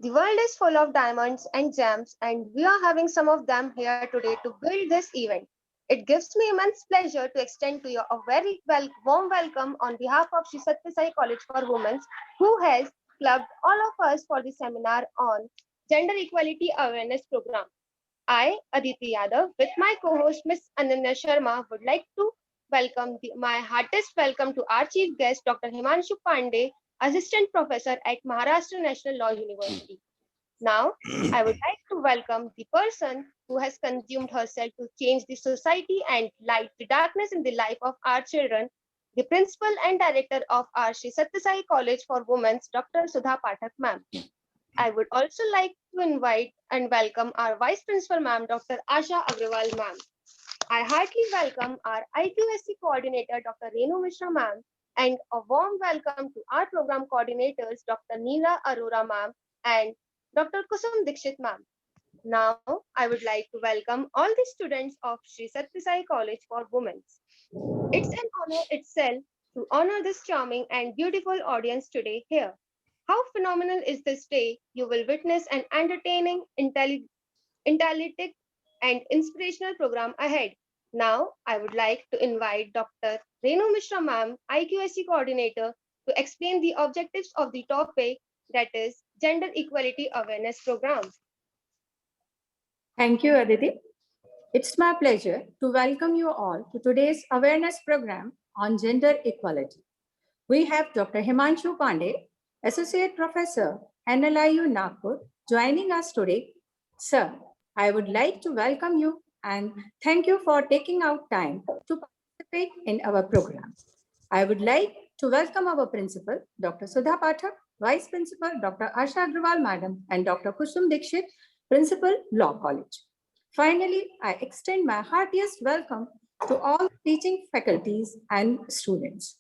The world is full of diamonds and gems, and we are having some of them here today to build this event. It gives me immense pleasure to extend to you a very warm welcome on behalf of Sri Sathya Sai College for Women, who has clubbed all of us for the seminar on Gender Equality Awareness Program. I, Aditi Yadav, with my co-host Ms. Ananya Sharma, would like to welcome my heartiest welcome to our chief guest, Dr. Himanshu Pandey, Assistant Professor at Maharashtra National Law University. Now, I would like to welcome the person who has consumed herself to change the society and light the darkness in the life of our children, the principal and director of our Sri Sathya Sai College for Women, Dr. Sudha Pathak ma'am. I would also like to invite and welcome our Vice Principal Ma'am, Dr. Asha Agrawal Ma'am. I heartily welcome our IQSC Coordinator, Dr. Renu Mishra Ma'am, and a warm welcome to our program coordinators, Dr. Neela Arora Ma'am and Dr. Kusum Dikshit Ma'am. Now, I would like to welcome all the students of Sri Sathya Sai College for Women. It's an honor itself to honor this charming and beautiful audience today here. How phenomenal is this day? You will witness an entertaining, intelligent, and inspirational program ahead. Now, I would like to invite Dr. Renu Mishra Ma'am, IQSC Coordinator, to explain the objectives of the topic, that is Gender Equality Awareness Program. Thank you, Aditi. It's my pleasure to welcome you all to today's awareness program on gender equality. We have Dr. Himanshu Pandey, Associate Professor, NLIU Nagpur, joining us today. Sir, I would like to welcome you and thank you for taking out time to participate in our program. I would like to welcome our principal, Dr. Sudha Pathak, Vice Principal, Dr. Asha Agrawal Madam, and Dr. Kusum Dikshit, Principal, Law College. Finally, I extend my heartiest welcome to all teaching faculties and students.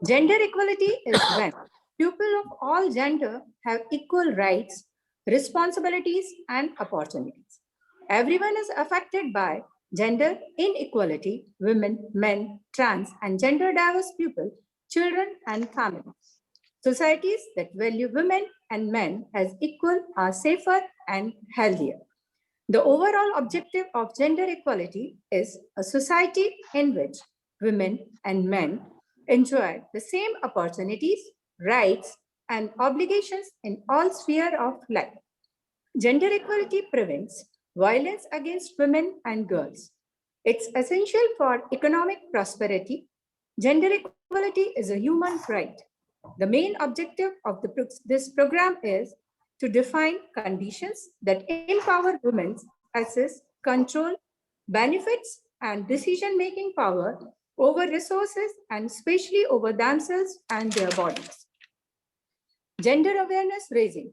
Gender equality is when people of all gender have equal rights, responsibilities, and opportunities. Everyone is affected by gender inequality: women, men, trans, and gender diverse people, children, and families. Societies that value women and men as equal are safer and healthier. The overall objective of gender equality is a society in which women and men enjoy the same opportunities, rights, and obligations in all spheres of life. Gender equality prevents violence against women and girls. It's essential for economic prosperity. Gender equality is a human right. The main objective of this program is to define conditions that empower women access, control, benefits, and decision-making power over resources and especially over themselves and their bodies. Gender awareness raising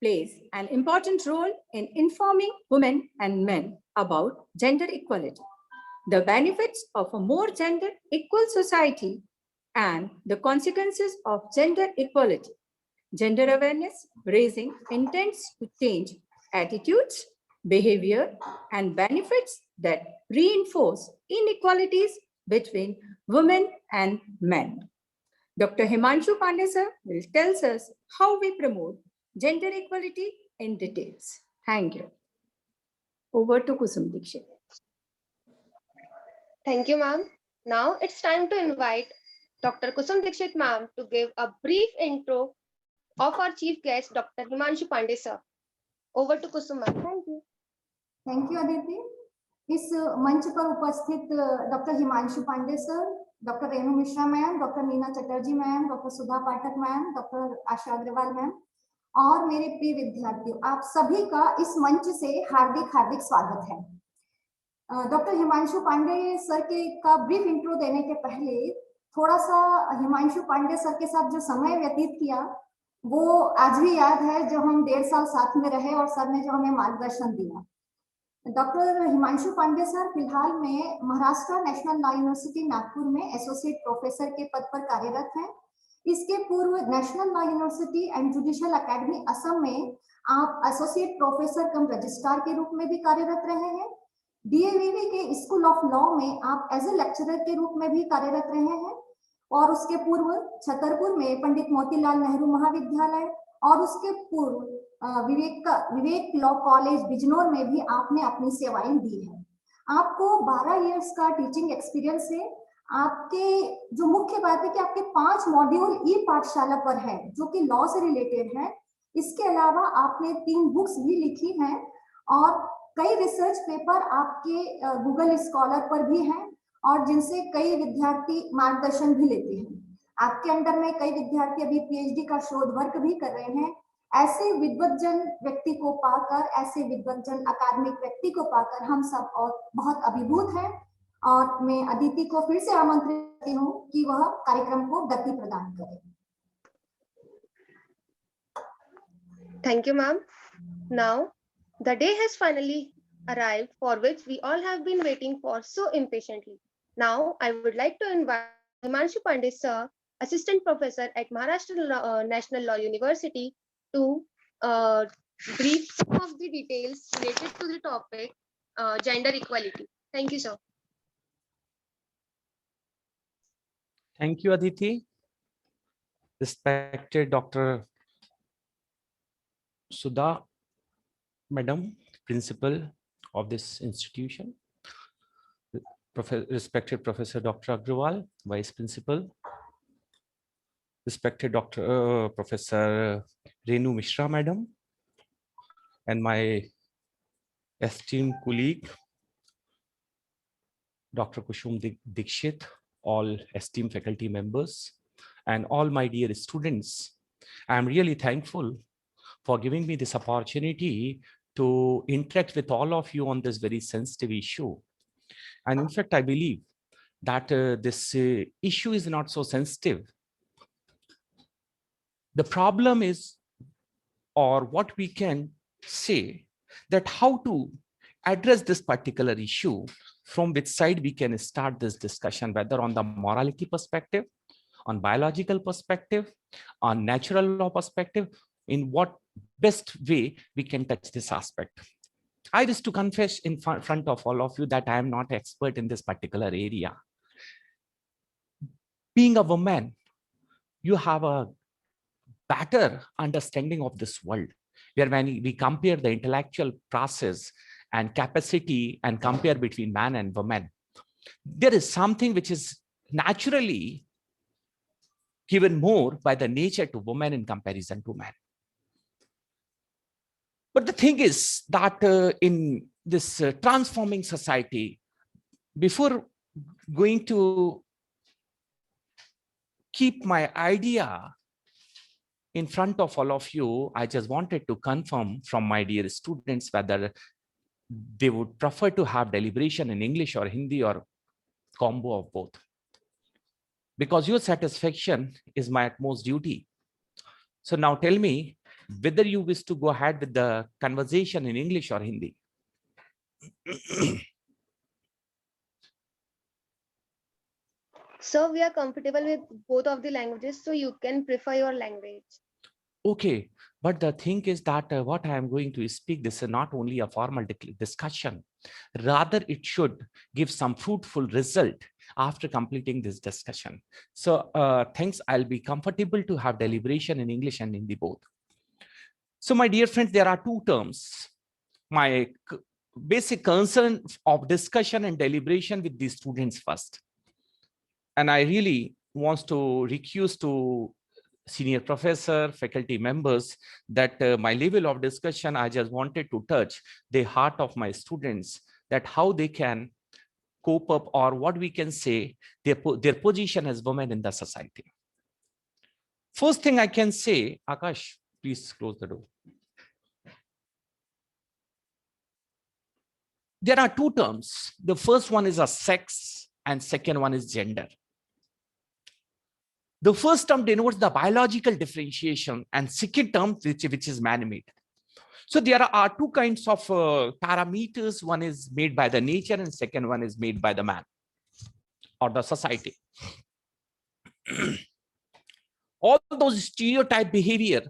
plays an important role in informing women and men about gender equality, the benefits of a more gender equal society, and the consequences of gender equality. Gender awareness raising intends to change attitudes, behavior, and benefits that reinforce inequalities between women and men. Dr. Himanshu Pandey sir will tell us how we promote gender equality in details. Thank you. Over to Kusum Dikshit. Thank you, ma'am. Now it's time to invite Dr. Kusum Dikshit ma'am to give a brief intro of our chief guest, Dr. Himanshu Pandey sir. Over to Kusum ma'am. Thank you. Thank you Aditi. इस मंच पर उपस्थित doctor Himanshu Pandey sir, doctor Renu Mishra ma'am, doctor Meena Chatterjee ma'am, doctor Sudha Pathak ma'am, doctor Asha Agarwal ma'am और मेरे प्रिय विद्यार्थियों, आप सभी का इस मंच से हार्दिक हार्दिक स्वागत है। डॉक्टर हिमांशु पांडे सर के का ब्रीफ इंट्रो देने के पहले थोड़ा सा हिमांशु पांडे सर के साथ जो समय व्यतीत किया वो आज भी याद है, जो हम 1.5 साल साथ में रहे और सर ने जो हमें मार्गदर्शन दिया। डॉक्टर हिमांशु पांडे सर फिलहाल में Maharashtra national law university Nagpur में एसोसिएट प्रोफेसर के पद पर कार्यरत हैं। इसके पूर्व national law university and judicial academy Assam में आप एसोसिएट प्रोफेसर कम रजिस्ट्रार के रूप में भी कार्यरत रहे हैं। डीएवीवी के स्कूल ऑफ लॉ में आप एज ए लेक्चरर के रूप में भी कार्यरत रहे हैं और उसके पूर्व छतरपुर में पंडित मोतीलाल नेहरू महाविद्यालय और उसके पूर्व विवेक लॉ कॉलेज बिजनौर में भी आपने अपनी सेवाएं दी है। आपको 12 इयर्स का टीचिंग एक्सपीरियंस है। आपके जो मुख्य बात है कि आपके 5 मॉड्यूल ई पाठशाला पर है जो कि लॉ से रिलेटेड है। इसके अलावा आपने 3 बुक्स भी लिखी हैं और कई रिसर्च पेपर आपके गूगल स्कॉलर पर भी हैं और जिनसे कई विद्यार्थी मार्गदर्शन भी लेते हैं। आपके अंडर में कई विद्यार्थी अभी पीएचडी का शोध वर्क भी कर रहे हैं। ऐसे विद्वतजन व्यक्ति को पाकर, ऐसे विद्वतजन अकादमिक व्यक्ति को पाकर हम सब और बहुत अभिभूत हैं और मैं अदिति को फिर से आमंत्रित करती हूँ कि वह कार्यक्रम को गति प्रदान करें। Thank you, ma'am. Now, the day has finally arrived for which we all have been waiting for so impatiently. Now, I would like to invite Himanshu Pandey, sir, Assistant Professor at Maharashtra National Law University, to brief some of the details related to the topic gender equality. Thank you, sir. Thank you, Aditi. Respected Dr. Sudha, Madam, Principal of this institution. Respected Professor Dr. Agrawal, Vice Principal. Respected Professor Renu Mishra, Madam, and my esteemed colleague, Dr. Kushum Dikshit, all esteemed faculty members, and all my dear students. I'm really thankful for giving me this opportunity to interact with all of you on this very sensitive issue. And in fact, I believe that this issue is not so sensitive. The problem is, or what we can say, that how to address this particular issue, from which side we can start this discussion, whether on the morality perspective, on biological perspective, on natural law perspective, in what best way we can touch this aspect. I wish to confess in front of all of you that I am not expert in this particular area. Being a woman, you have a better understanding of this world, where when we compare the intellectual process and capacity and compare between man and woman, there is something which is naturally given more by the nature to woman in comparison to man. But the thing is that in this transforming society, before going to keep my idea in front of all of you, I just wanted to confirm from my dear students whether they would prefer to have deliberation in English or Hindi or combo of both. Because your satisfaction is my utmost duty. So now tell me whether you wish to go ahead with the conversation in English or Hindi. So we are comfortable with both of the languages, so you can prefer your language. Okay, but the thing is that what I am going to speak, this is not only a formal discussion, rather it should give some fruitful result after completing this discussion. So thanks, I'll be comfortable to have deliberation in English and Hindi both. So my dear friends, there are two terms. My basic concern of discussion and deliberation with the students first. And I really want to request to senior professor, faculty members, that my level of discussion, I just wanted to touch the heart of my students, that how they can cope up, or what we can say, their position as women in the society. First thing I can say, Akash, please close the door. There are two terms. The first one is a sex and second one is gender. The first term denotes the biological differentiation and second term which is man-made. So there are two kinds of parameters. One is made by the nature and second one is made by the man or the society. All those stereotype behavior,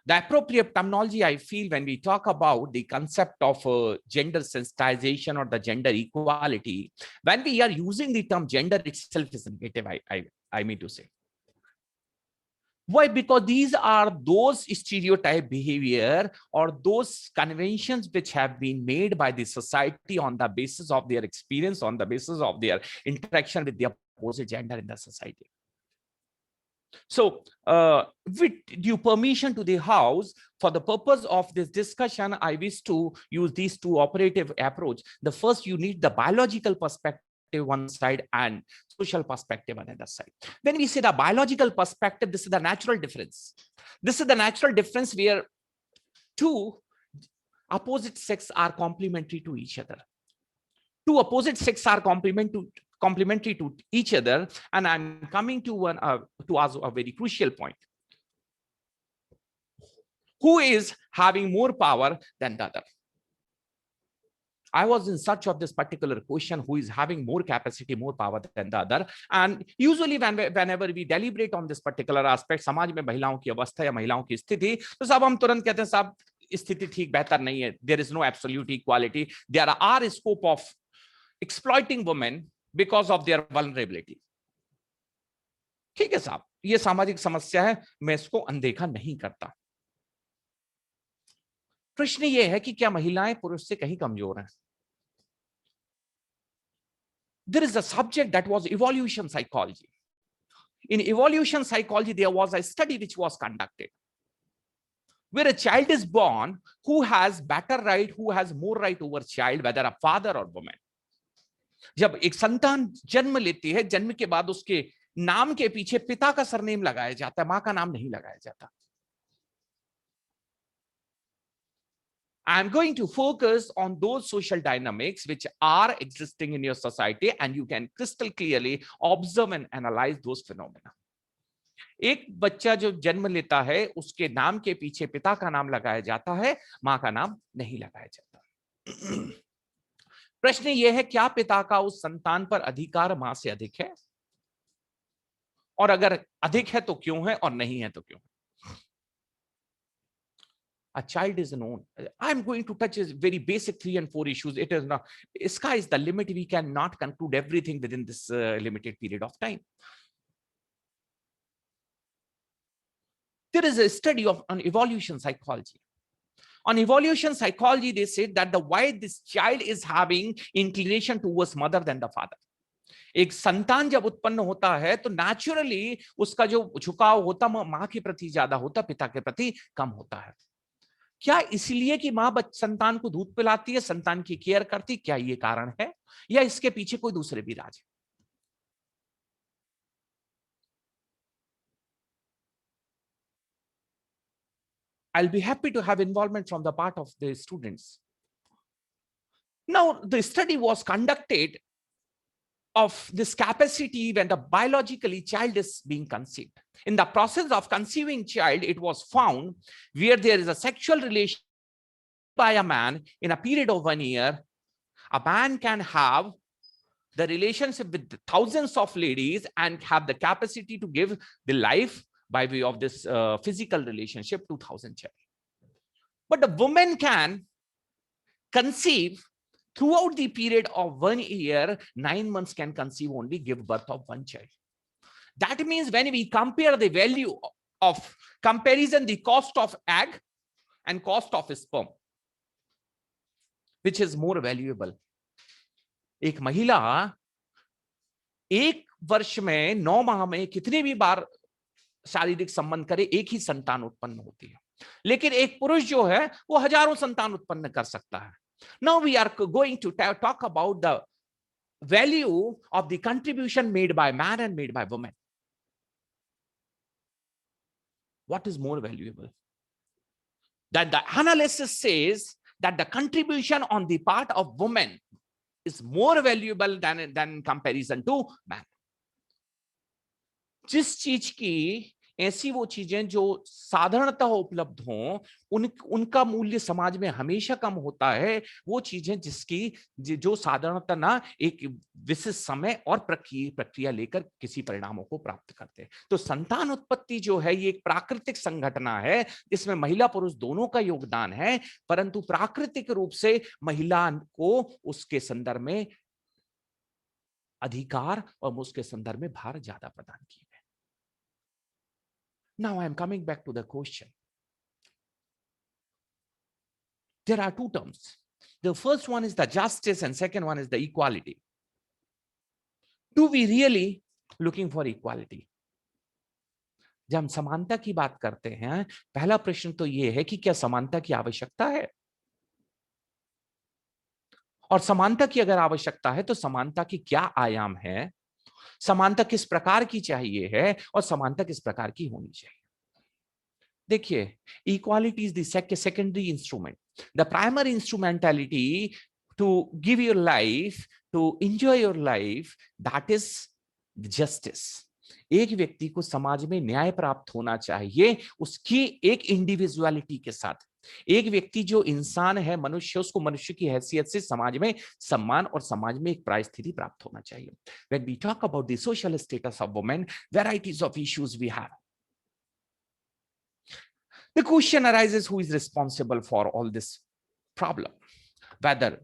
the appropriate terminology I feel when we talk about the concept of gender sensitization or the gender equality, when we are using the term gender itself is negative, I mean to say. Why? Because these are those stereotype behavior or those conventions which have been made by the society on the basis of their experience, on the basis of their interaction with the opposite gender in the society. So, with due permission to the House, for the purpose of this discussion, I wish to use these two operative approach. The first, you need the biological perspective one side and social perspective on the other side. When we say the biological perspective, this is the natural difference. This is the natural difference where two opposite sex are complementary to each other. Two opposite sex are complementary to each other, and I'm coming to one to ask a very crucial point. Who is having more power than the other? I was in search of this particular question, who is having more capacity, more power than the other. And usually whenever we deliberate on this particular aspect, समाज में महिलाओं की अवस्था या महिलाओं की स्थिति, तो सब हम तुरंत कहते हैं साहब स्थिति ठीक बेहतर नहीं है. There is no absolute equality. There are scope of exploiting women because of their vulnerability. ठीक है साहब, ये सामाजिक समस्या है, मैं इसको अनदेखा नहीं करता. प्रश्न ये है कि क्या महिलाएं पुरुष से कहीं कमजोर हैं? There is a subject that was evolution psychology. In evolution psychology, there was a study which was conducted where a child is born who has better right, who has more right over child, whether a father or woman. जब एक संतान जन्म लेती है, जन्म के बाद उसके नाम के पीछे पिता का सरनेम लगाया जाता है, मां का नाम नहीं लगाया जाता. I'm going to focus on those social dynamics which are existing in your society, and you can crystal clearly observe and analyze those phenomena. एक बच्चा जो जन्म लेता है, उसके नाम के पीछे पिता का नाम लगाया जाता है, मां का नाम नहीं लगाया जाता. प्रश्न यह है, क्या पिता का उस संतान पर अधिकार मां से अधिक है? और अगर अधिक है तो क्यों है, और नहीं है तो क्यों? A child is known. I'm going to touch very basic 3 and 4 issues. It is not, sky is the limit. We cannot conclude everything within this limited period of time. There is a study on evolution psychology. On evolution psychology, they said that the why this child is having inclination towards mother than the father. एक संतान जब उत्पन्न होता है तो naturally उसका जो झुकाव होता मां के प्रति ज्यादा होता, पिता के प्रति कम होता है. क्या इसलिए कि मां संतान को दूध पिलाती है, संतान की केयर करती, क्या ये कारण है, या इसके पीछे कोई दूसरे भी राज है? I'll be happy to have involvement from the part of the students. Now, the study was conducted of this capacity when the biologically child is being conceived. In the process of conceiving child, it was found where there is a sexual relation by a man in a period of 1 year, a man can have the relationship with thousands of ladies and have the capacity to give the life by way of this physical relationship to 1,000 children. But the woman can conceive throughout the period of 1 year, 9 months can conceive only, give birth of 1 child. That means when we compare the value of comparison, the cost of egg and cost of sperm, which is more valuable? एक महिला 1 वर्ष में 9 माह में कितने भी बार शारीरिक संबंध करे, एक ही संतान उत्पन्न होती है. लेकिन एक पुरुष जो है वो हजारों संतान उत्पन्न कर सकता है. Now we are going to talk about the value of the contribution made by man and made by woman. What is more valuable? That the analysis says that the contribution on the part of woman is more valuable than in comparison to man. जिस चीज की ऐसी वो चीजें जो साधारणतः उपलब्ध हों, उनका मूल्य समाज में हमेशा कम होता है. वो चीजें जिसकी जो साधारणतः ना एक विशिष्ट समय और प्रक्रिया लेकर किसी परिणामों को प्राप्त करते हैं. तो संतान उत्पत्ति जो है ये एक प्राकृतिक संघटना है जिसमें महिला पुरुष दोनों का योगदान है, परंतु प्राकृतिक रूप से महिला को उसके संदर्भ में अधिकार और उसके संदर्भ में भार ज्यादा प्रदान किए गए. Now I am coming back to the question. There are two terms. The first one is the justice and second one is the equality. Do we really looking for equality? जब हम समानता की बात करते हैं, पहला प्रश्न तो यह है कि क्या समानता की आवश्यकता है? और समानता की अगर आवश्यकता है तो समानता की क्या आयाम है, समानता किस प्रकार की चाहिए है और समानता किस प्रकार की होनी चाहिए? देखिए, equality is the secondary instrument. The primary instrumentality to give your life, to enjoy your life, that is justice. एक व्यक्ति को समाज में न्याय प्राप्त होना चाहिए उसकी एक इंडिविजुअलिटी के साथ. एक व्यक्ति जो इंसान है, मनुष्य, उसको मनुष्य की हैसियत से समाज में सम्मान और समाज में एक परिस्थिति प्राप्त होना चाहिए. When we talk about the social status of women, varieties of issues we have. The question arises, who is responsible for all this problem? Whether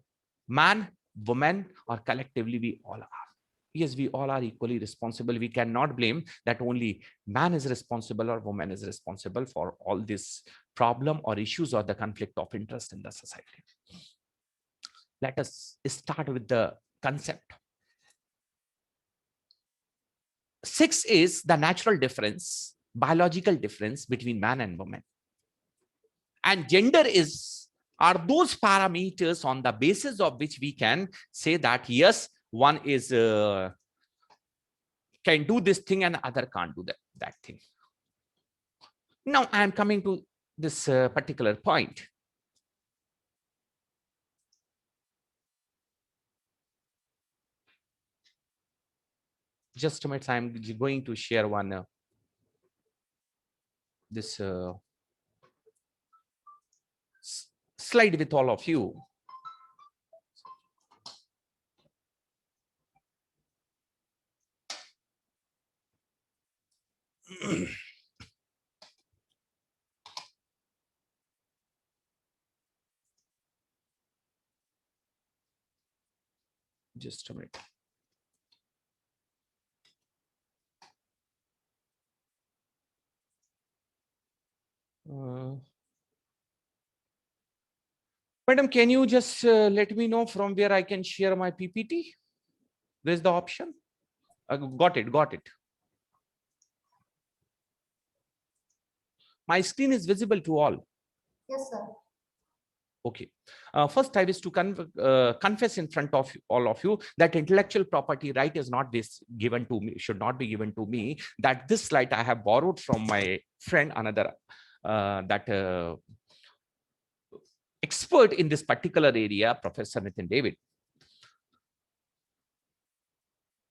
man, woman, or collectively we all are. Yes, we all are equally responsible. We cannot blame that only man is responsible or woman is responsible for all this problem or issues or the conflict of interest in the society. Let us start with the concept. Sex is the natural difference, biological difference between man and woman. And gender are those parameters on the basis of which we can say that yes, one is can do this thing and other can't do that thing. Now I am coming to this particular point. Just a minute, I am going to share one this slide with all of you. Just a minute. Madam, can you just let me know from where I can share my PPT? There's the option. Got it. My screen is visible to all. Yes, sir. Okay. First, I wish to confess in front of all of you that intellectual property right is not given to me, should not be given to me. That this slide I have borrowed from my friend, another expert in this particular area, Professor Nitin David.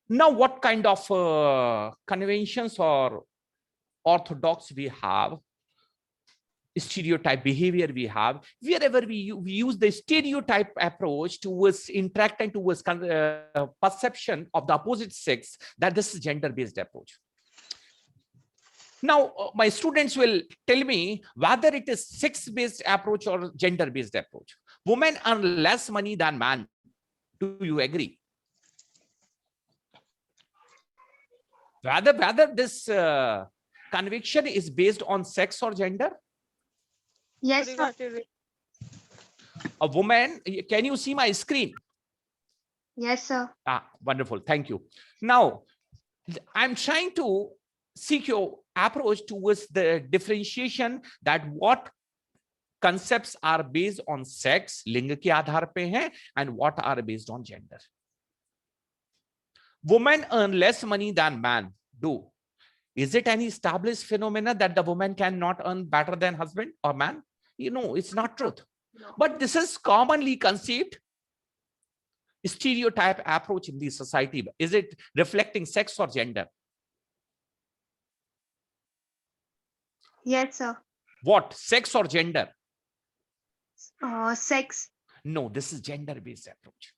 Now, what kind of conventions or orthodox we have, stereotype behavior we have, wherever we use the stereotype approach towards interact and towards perception of the opposite sex, that this is gender-based approach. Now, my students will tell me whether it is sex-based approach or gender-based approach. Women earn less money than men. Do you agree? Whether this conviction is based on sex or gender? Yes, sir. A woman, can you see my screen? Yes, sir. Wonderful. Thank you. Now, I'm trying to seek your approach towards the differentiation that what concepts are based on sex, लिंग के आधार पे हैं, and what are based on gender. Women earn less money than men do. Is it any established phenomena that the woman cannot earn better than husband or man? You know, it's not truth. No. But this is commonly conceived stereotype approach in the society. Is it reflecting sex or gender? Yes, sir. What? Sex or gender? Sex. No, this is gender-based approach.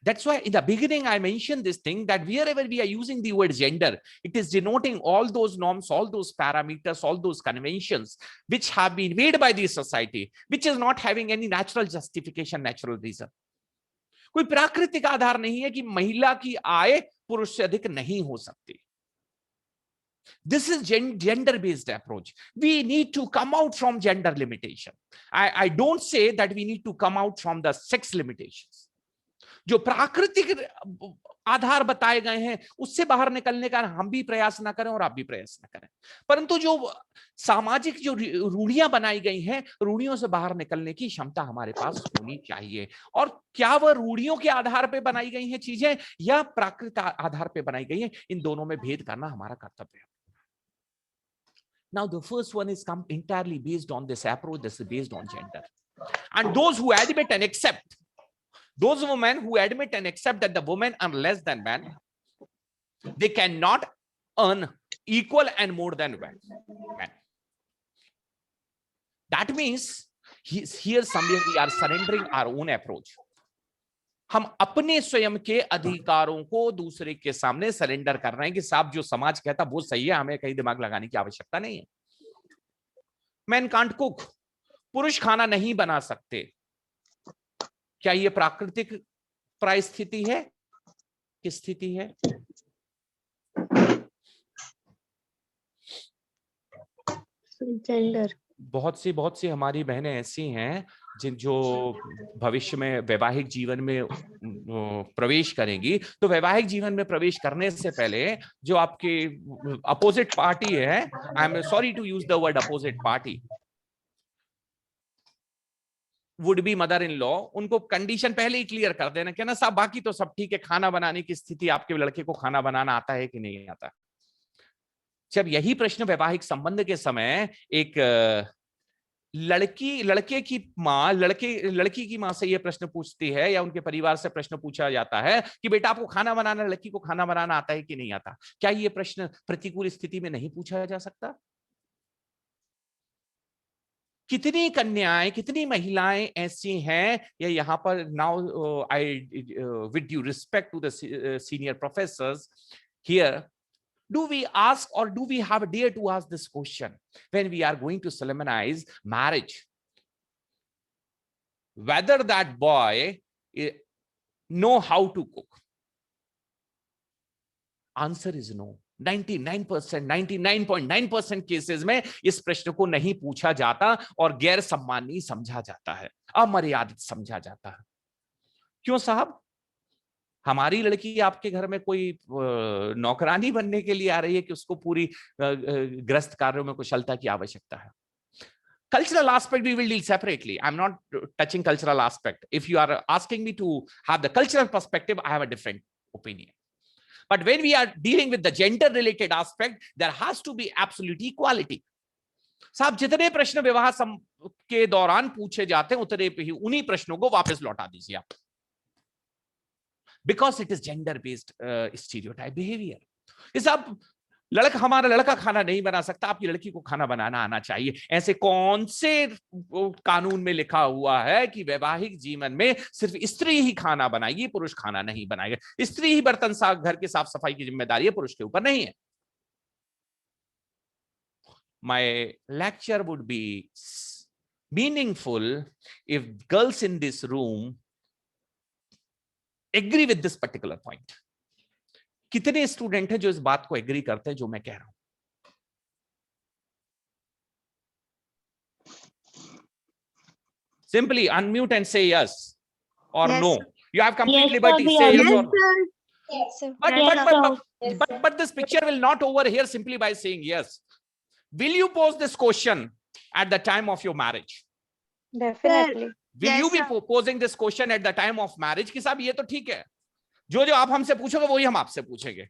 That's why in the beginning, I mentioned this thing that wherever we are using the word gender, it is denoting all those norms, all those parameters, all those conventions, which have been made by the society, which is not having any natural justification, natural reason. कोई प्राकृतिक आधार नहीं है कि महिला की आय पुरुष से अधिक नहीं हो सकती. This is gender-based approach. We need to come out from gender limitation. I don't say that we need to come out from the sex limitations. जो प्राकृतिक आधार बताए गए हैं उससे बाहर निकलने का हम भी प्रयास ना करें और आप भी प्रयास ना करें, परंतु जो सामाजिक जो रूढ़ियां बनाई गई हैं, रूढ़ियों से बाहर निकलने की क्षमता हमारे पास होनी चाहिए। और क्या वह रूढ़ियों के आधार पर बनाई गई हैं चीजें या प्राकृतिक आधार पर बनाई गई हैं, इन दोनों में भेद करना हमारा कर्तव्य है। Now the first one is entirely based on this approach. This is based on gender, and those who admit and accept, those women who admit and accept that the women are less than men, they cannot earn equal and more than men. That means here somewhere we are surrendering our own approach. हम अपने स्वयं के अधिकारों को दूसरे के सामने surrender कर रहे हैं कि साहब जो समाज कहता वो सही है, हमें कहीं दिमाग लगाने की आवश्यकता नहीं है। मैन कांट कुक, पुरुष खाना नहीं बना सकते। क्या ये प्राकृतिक परिस्थिति है कि स्थिति है? जेंडर। बहुत सी हमारी बहनें ऐसी हैं जो भविष्य में वैवाहिक जीवन में प्रवेश करेंगी, तो वैवाहिक जीवन में प्रवेश करने से पहले जो आपके अपोजिट पार्टी है, I am sorry to use the word opposite party, would be mother in law, उनको कंडीशन पहले ही क्लियर कर देना कि ना साहब बाकी तो सब ठीक है, खाना बनाने की स्थिति, आपके लड़के को खाना बनाना आता है कि नहीं आता। जब यही प्रश्न वैवाहिक संबंध के समय एक लड़के की माँ लड़की की माँ से यह प्रश्न पूछती है या उनके परिवार से प्रश्न पूछा जाता है कि बेटा आपको खाना बनाना, लड़की को खाना बनाना आता है कि नहीं आता, क्या ये प्रश्न प्रतिकूल स्थिति में नहीं पूछा जा सकता? कितनी कन्याएं, कितनी महिलाएं ऐसी हैं, या यहाँ पर now I with due respect to the senior professors here, do we ask or do we have a dare to ask this question when we are going to solemnize marriage, whether that boy know how to cook? Answer is no. 99.9% cases में इस प्रश्न को नहीं पूछा जाता और गैर सम्माननीय समझा जाता है, अमर्यादित समझा जाता है। क्यों साहब? हमारी लड़की आपके घर में कोई नौकरानी बनने के लिए आ रही है कि उसको पूरी ग्रस्त कार्यों में कुशलता की आवश्यकता है? Cultural aspect we will deal separately. I'm not touching cultural aspect. If you are asking me to have the cultural perspective, I have a different opinion. But when we are dealing with the gender related aspect, there has to be absolute equality. साहब जितने प्रश्न विवाह के दौरान पूछे जाते हैं उतने ही उन्हीं प्रश्नों को वापस लौटा दीजिए आप, because it is gender based stereotype behavior. साहब हमारा लड़का खाना नहीं बना सकता, आपकी लड़की को खाना बनाना आना चाहिए। ऐसे कौन से कानून में लिखा हुआ है कि वैवाहिक जीवन में सिर्फ स्त्री ही खाना बनाएगी, पुरुष खाना नहीं बनाएगा? स्त्री ही बर्तन साफ, घर की साफ सफाई की जिम्मेदारी है, पुरुष के ऊपर नहीं है। My lecture would be meaningful if girls in this room agree with this particular point. कितने स्टूडेंट हैं जो इस बात को एग्री करते हैं जो मैं कह रहा हूं? Simply unmute and say yes or Yes, no. sir. You have complete Yes, liberty. sir, Say yes, yes or no. Yes, sir. But this picture will not over here simply by saying yes. Will you pose this question at the time of your marriage? Definitely. Will Yes, you be sir. posing this question at the time of marriage कि साहब ये तो ठीक है, जो आप हमसे पूछोगे वही हम आपसे पूछेंगे?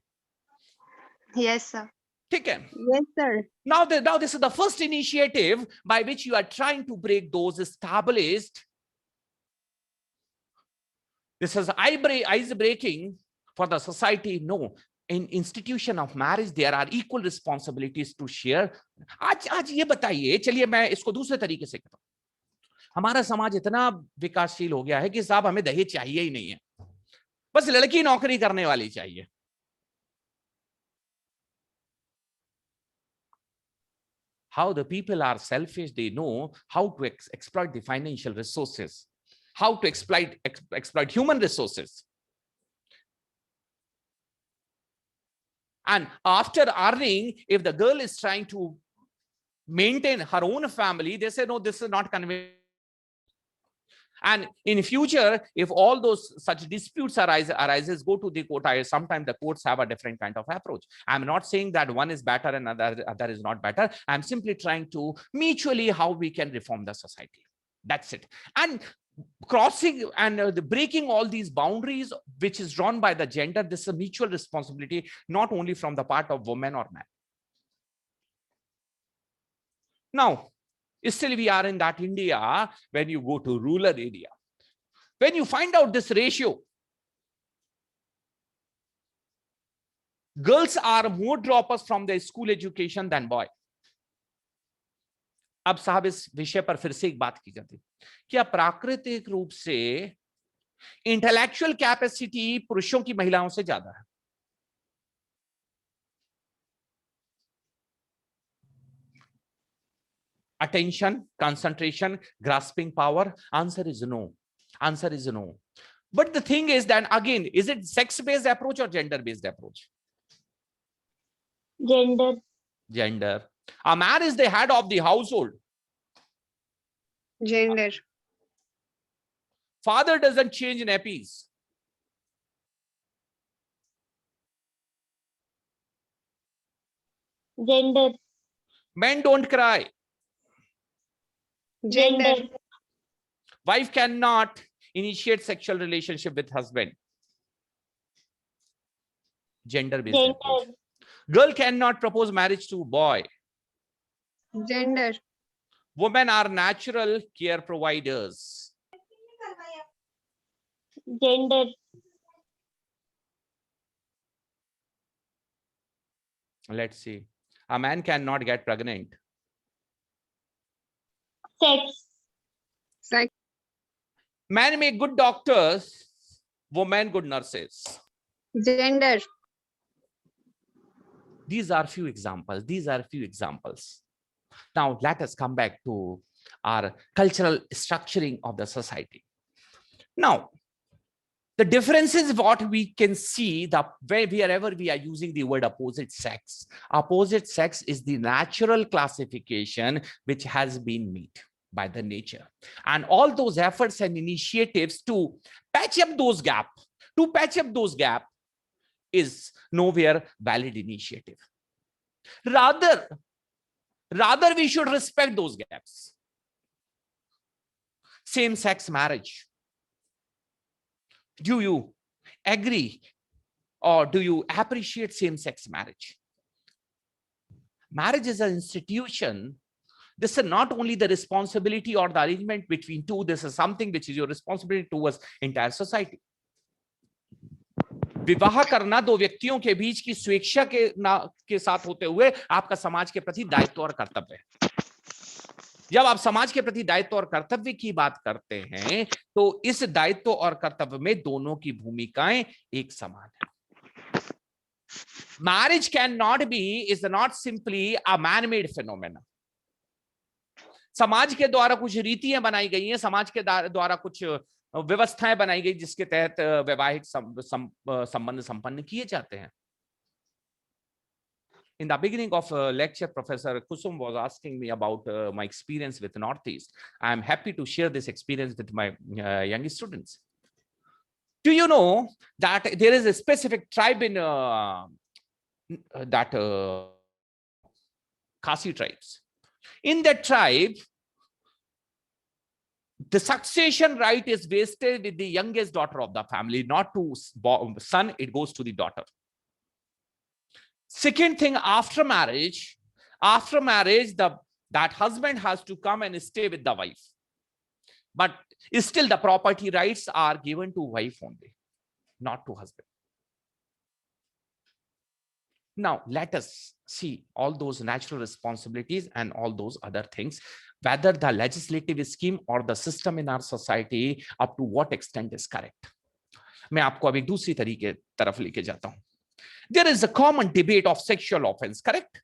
Yes, sir. ठीक है? Yes, sir. Now this is the first initiative by which you are trying to break those established. This is ice breaking for the society. No, in institution of marriage there are equal responsibilities to share. आज ये बताइए, चलिए मैं इसको दूसरे तरीके से कहता हूं। हमारा समाज इतना विकासशील हो गया है कि साहब हमें दहेज चाहिए ही नहीं है, बस लड़की नौकरी करने वाली चाहिए। How the people are selfish, they know how to exploit the financial resources, how to exploit human resources. And after earning, if the girl is trying to maintain her own family, they say, no, this is not convenient. And in future, if all those such disputes arises, go to the court. Sometimes the courts have a different kind of approach. I'm not saying that one is better and other is not better. I'm simply trying to mutually how we can reform the society. That's it. And crossing and breaking all these boundaries, which is drawn by the gender, this is a mutual responsibility, not only from the part of woman or man. Now, still we are in that India, when you go to rural area, when you find out this ratio, girls are more droppers from their school education than boy. अब साहब इस विषय पर फिर से एक बात की जाती, क्या प्राकृतिक रूप से इंटेलेक्चुअल कैपेसिटी पुरुषों की महिलाओं से ज्यादा है? Attention, concentration, grasping power? Answer is no. Answer is no. But the thing is that, again, is it sex-based approach or gender-based approach? Gender. Gender. A man is the head of the household. Gender. Father doesn't change nappies. Gender. Men don't cry. Gender. Wife cannot initiate sexual relationship with husband. Gender-based approach. Gender. Girl cannot propose marriage to boy. Gender. Women are natural care providers. Gender. Let's see. A man cannot get pregnant. Sex. Sex. Men make good doctors, women good nurses. Gender. These are few examples. These are few examples. Now let us come back to our cultural structuring of the society. Now, the difference is what we can see that wherever we are using the word opposite sex. Opposite sex is the natural classification which has been made by the nature. And all those efforts and initiatives to patch up those gaps, is nowhere valid initiative. Rather we should respect those gaps. Same-sex marriage. Do you agree or do you appreciate same-sex marriage? Marriage is an institution. This is not only the responsibility or the arrangement between two. This is something which is your responsibility towards entire society. विवाह करना दो व्यक्तियों के बीच की स्वेच्छा के साथ होते हुए आपका समाज के प्रति दायित्व और कर्तव्य है। जब आप समाज के प्रति दायित्व और कर्तव्य की बात करते हैं तो इस दायित्व और कर्तव्य में दोनों की भूमिकाएं एक समान है। Marriage is not simply a man-made phenomenon. समाज के द्वारा कुछ रीतियां बनाई गई हैं, समाज के द्वारा कुछ व्यवस्थाएं बनाई गई जिसके तहत वैवाहिक संबंध संपन्न किए जाते हैं। In the beginning of lecture, Professor Kusum was asking me about my experience with Northeast. I am happy to share this experience with my young students. Do you know that there is a specific tribe in Khasi tribes? In that tribe, the succession right is vested with the youngest daughter of the family, not to son, it goes to the daughter. Second thing, after marriage, that husband has to come and stay with the wife. But still the property rights are given to wife only, not to husband. Now, let us see all those natural responsibilities and all those other things, whether the legislative scheme or the system in our society up to what extent is correct. मैं आपको अभी दूसरी तरीके तरफ लेके जाता हूं. There is a common debate of sexual offense, correct?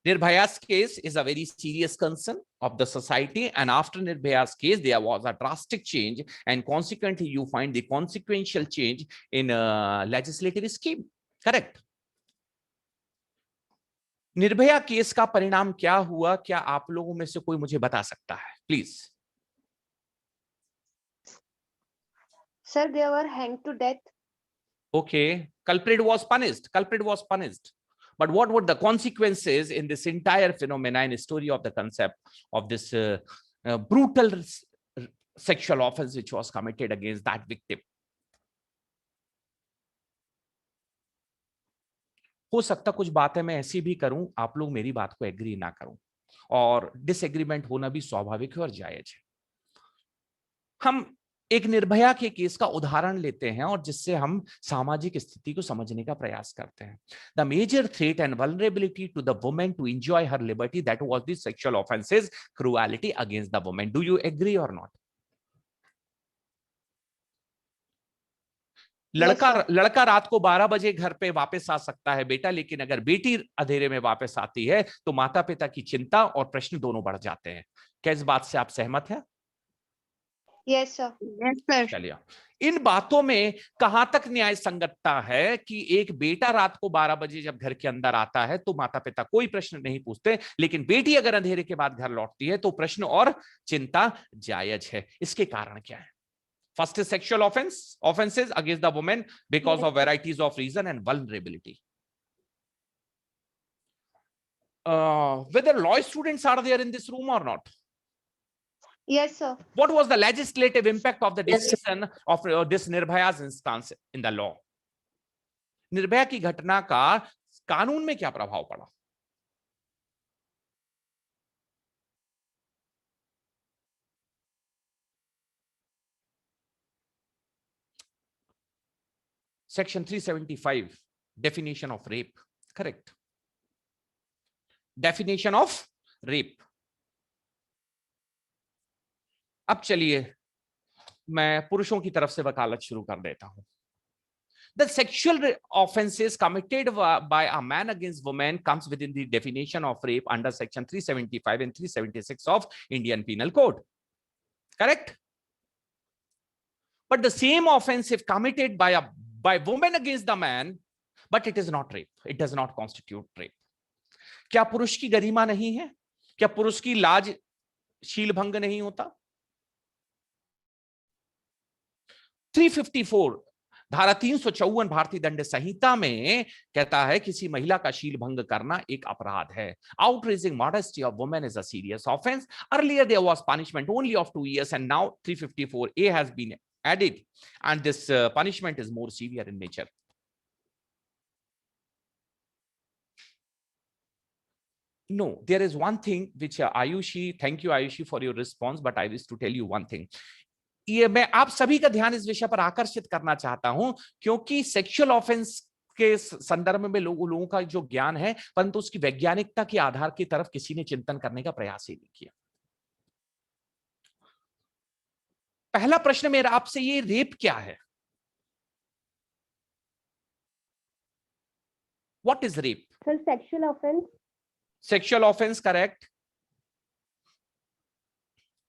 Nirbhaya's case is a very serious concern of the society, and after Nirbhaya's case, there was a drastic change, and consequently, you find the consequential change in a legislative scheme. Correct? Nirbhaya case का परिणाम क्या हुआ, क्या आप लोगों में से कोई मुझे बता सकता है, please? Sir, they were hanged to death. Okay, culprit was punished. But what were the consequences in this entire phenomenon, story of the concept of this brutal sexual offense which was committed against that victim? हो सकता कुछ बातें मैं ऐसी भी करूं, आप लोग मेरी बात को एग्री ना करूं, और डिसएग्रीमेंट होना भी स्वाभाविक है और जायज है। हम एक निर्भया के केस का उदाहरण लेते हैं और जिससे हम सामाजिक स्थिति को समझने का प्रयास करते हैं। The major threat and vulnerability to the women to enjoy her liberty, that was the sexual offences, cruelty against the women. Do you agree or not? लड़का रात को 12 बजे घर पे वापस आ सकता है बेटा, लेकिन अगर बेटी अंधेरे में वापस आती है तो माता पिता की चिंता और प्रश्न दोनों बढ़ जाते हैं। क्या इस बात से आप सहमत हैं? Yes, sir. Yes, sir. चलिए, इन बातों में कहां तक न्याय संगतता है कि एक बेटा रात को 12 बजे जब घर के अंदर आता है तो माता पिता कोई प्रश्न नहीं पूछते, लेकिन बेटी अगर अंधेरे के बाद घर लौटती है तो प्रश्न और चिंता जायज है। इसके कारण क्या है? First is sexual offenses against the woman because of varieties of reason and vulnerability. Whether law students are there in this room or not? Yes, sir. What was the legislative impact of the decision of this Nirbhaya's instance in the law? Nirbhaya की घटना का कानून में क्या प्रभाव पड़ा? Section 375, definition of rape. Correct. Definition of rape. अब चलिए मैं पुरुषों की तरफ से वकालत शुरू कर देता हूं। The sexual offenses committed by a man against woman comes within the definition of rape under section 375 and 376 of Indian Penal Code. Correct? But the same offense if committed by woman against the man, but it is not rape. It does not constitute rape. क्या पुरुष की गरिमा नहीं है? क्या पुरुष की लाज शील भंग नहीं होता? 354 धारा 354 भारतीय दंड संहिता में कहता है किसी महिला का शील भंग करना एक अपराध है। Outraging modesty of women is a serious offense. Earlier there was punishment only of 2 years and now 354A has been added, and this punishment is more severe in nature. No, there is one thing which Ayushi, thank you Ayushi for your response, but I wish to tell you one thing. ये मैं आप सभी का ध्यान इस विषय पर आकर्षित करना चाहता हूं क्योंकि सेक्सुअल ऑफेंस के संदर्भ में लोगों का जो ज्ञान है, परंतु उसकी वैज्ञानिकता के आधार की तरफ किसी ने चिंतन करने का प्रयास ही नहीं किया। पहला प्रश्न मेरा आपसे, ये रेप क्या है? What is rape? Sir, sexual offense. Sexual offense, correct.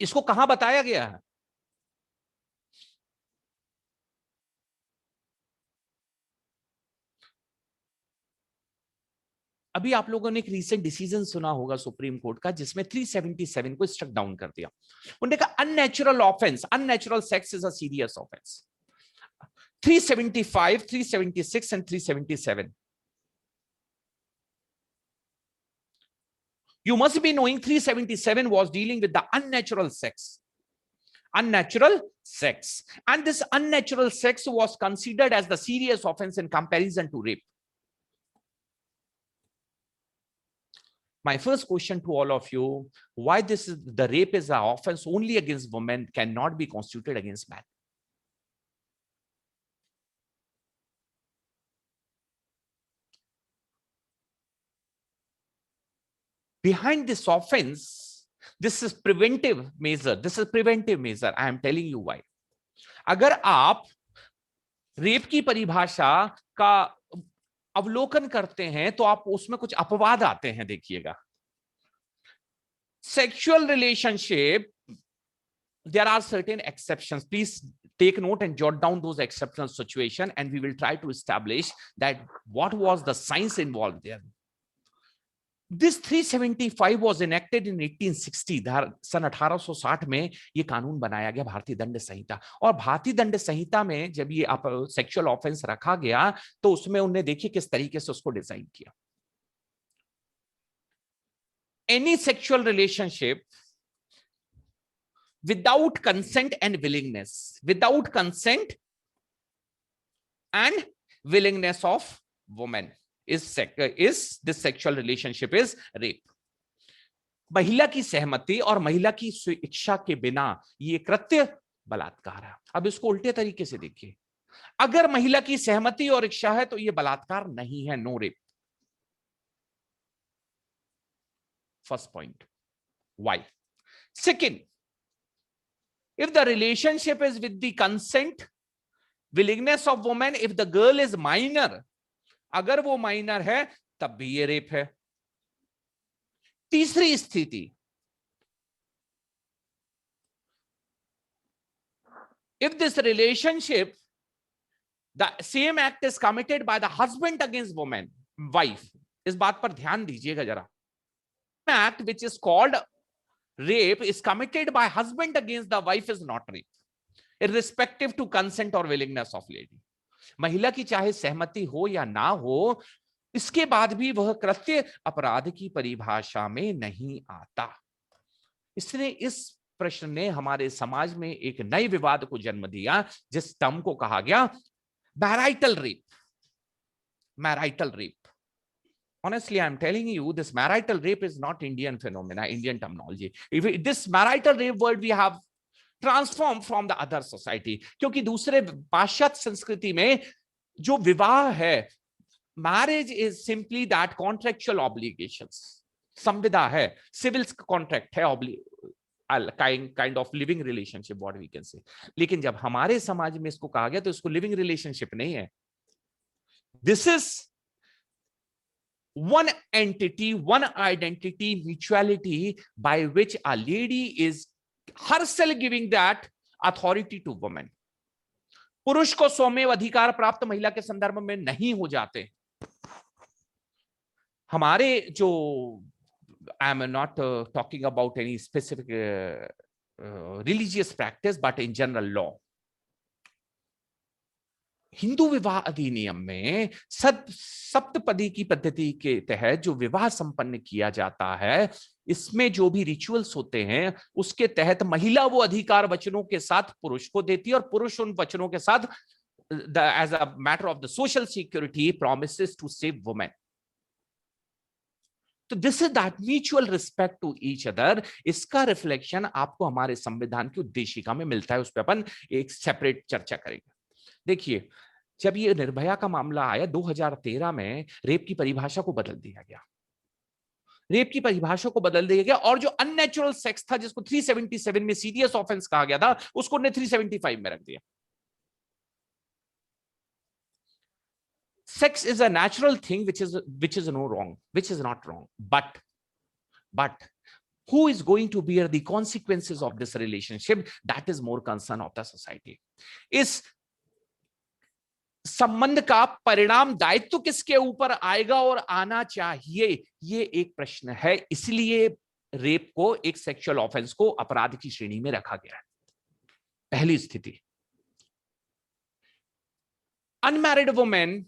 इसको कहां बताया गया है? अभी आप लोगों ने एक रीसेंट डिसीजन सुना होगा सुप्रीम कोर्ट का जिसमें 377 को स्ट्रक डाउन कर दिया। उन्होंने कहा unnatural offence, unnatural sex is a serious offence. 375, 376 and 377. You must be knowing 377 was dealing with the unnatural sex. Unnatural sex. And this unnatural sex was considered as the serious offense in comparison to rape. My first question to all of you, why the rape is an offense only against women, cannot be constituted against men? Behind this offense, this is preventive measure. This is preventive measure. I am telling you why. अगर आप rape की परिभाषा का अवलोकन करते हैं तो आप उसमें कुछ अपवाद आते हैं। देखिएगा, sexual relationship, there are certain exceptions. Please take note and jot down those exceptional situation, and we will try to establish that what was the science involved there. This 375 was enacted in 1860. सन 1860 में ये कानून बनाया गया, भारतीय दंड संहिता। और भारतीय दंड संहिता में जब ये सेक्सुअल ऑफेंस रखा गया तो उसमें उन्हें देखिए किस तरीके से उसको डिजाइन किया। Any sexual relationship without consent and willingness, without consent and willingness of woman is this sexual relationship is rape. महिला की सहमति और महिला की इच्छा के बिना ये कृत्य बलात्कार है। अब इसको उल्टे तरीके से देखिए, अगर महिला की सहमति और इच्छा है तो ये बलात्कार नहीं है, no rape. First point, why? Second, if the relationship is with the consent, willingness of woman, if the girl is minor, अगर वो माइनर है तब भी ये रेप है। तीसरी स्थिति, if this relationship, the same act is committed by the husband against woman, wife, इस बात पर ध्यान दीजिएगा जरा, act which is called rape is committed by husband against the wife is not rape, irrespective to consent or willingness of lady. महिला की चाहे सहमति हो या ना हो, इसके बाद भी वह कृत्य अपराध की परिभाषा में नहीं आता। इसलिए इस प्रश्न ने हमारे समाज में एक नए विवाद को जन्म दिया, जिस टर्म को कहा गया marital rape. Marital rape, honestly, I'm telling you, this marital rape is not Indian phenomena, Indian terminology. This marital rape word we have transformed from the other society, क्योंकि दूसरे पाश्चात्य संस्कृति में जो विवाह है, marriage is simply that contractual obligations, संविदा है, civil contract है, kind of living relationship, what we can say. लेकिन जब हमारे समाज में इसको कहा गया तो इसको living relationship नहीं है, this is one entity, one identity, mutuality by which a lady is herself giving that authority to woman. पुरुष को स्वमेव अधिकार प्राप्त महिला के संदर्भ में नहीं हो जाते। हमारे जो, I am not talking about any specific religious practice, but in general law. Hindu विवाह अधिनियम में सप्तपदी की पद्धति के तहत जो विवाह संपन्न किया जाता है, इसमें जो भी रिचुअल्स होते हैं उसके तहत महिला वो अधिकार वचनों के साथ पुरुष को देती है और पुरुष उन वचनों के साथ as a matter of the social security promises to save women. तो this is that mutual respect to each other. इसका रिफ्लेक्शन आपको हमारे संविधान की उद्देशिका में मिलता है, उस पर अपन एक सेपरेट चर्चा करेंगे। देखिए, जब ये निर्भया का मामला आया 2013 में, रेप की परिभाषा को बदल दिया गया, रेप की परिभाषा को बदल दिया गया, और जो अननेचुरल सेक्स था जिसको 377 में सीरियस ऑफेंस कहा गया था, उसको 375 में रख दिया। Sex is a natural thing which is no wrong, which is not wrong, but who is going to bear the consequences of this relationship, that is more concern of the society. इस संबंध का परिणाम दायित्व किसके ऊपर आएगा और आना चाहिए, ये एक प्रश्न है। इसलिए रेप को, एक सेक्सुअल ऑफेंस को अपराध की श्रेणी में रखा गया है। पहली स्थिति, unmarried women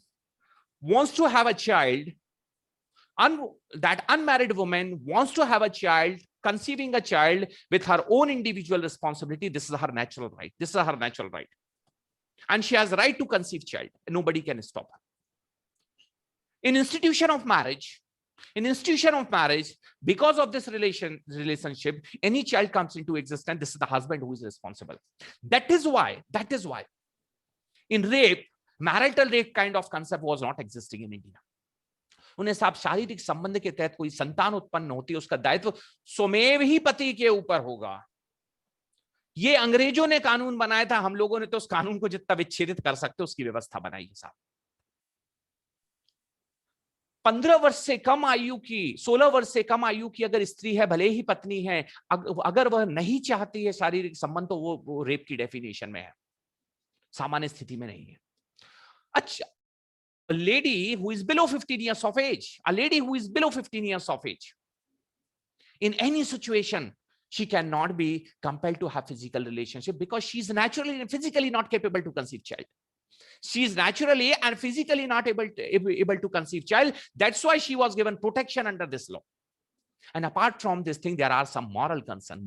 wants to have a child, that unmarried woman wants to have a child, conceiving a child with her own individual responsibility. This is her natural right. This is her natural right. And she has right to conceive child. Nobody can stop her. In institution of marriage, because of this relationship, any child comes into existence, this is the husband who is responsible. That is why in rape, marital rape kind of concept was not existing in India. उन्हें साथ शारीरिक संबंध के तहत कोई संतान उत्पन्न होती है, उसका दायित्व स्वमेव ही पति के ऊपर होगा। ये अंग्रेजों ने कानून बनाया था, हम लोगों ने तो उस कानून को जितना विच्छेदित कर सकते उसकी व्यवस्था बनाई है साहब। 15 वर्ष से कम आयु की, 16 वर्ष से कम आयु की अगर स्त्री है, भले ही पत्नी है, अगर वह नहीं चाहती है शारीरिक संबंध, तो वो रेप की डेफिनेशन में है, सामान्य स्थिति में नहीं है। अच्छा, a lady who is below 15 years of age, a lady who is below 15 years of age, in any situation, she cannot be compelled to have physical relationship because she is naturally and physically not capable to conceive child. She is naturally and physically not able to conceive child. That's why she was given protection under this law. And apart from this thing, there are some moral concern.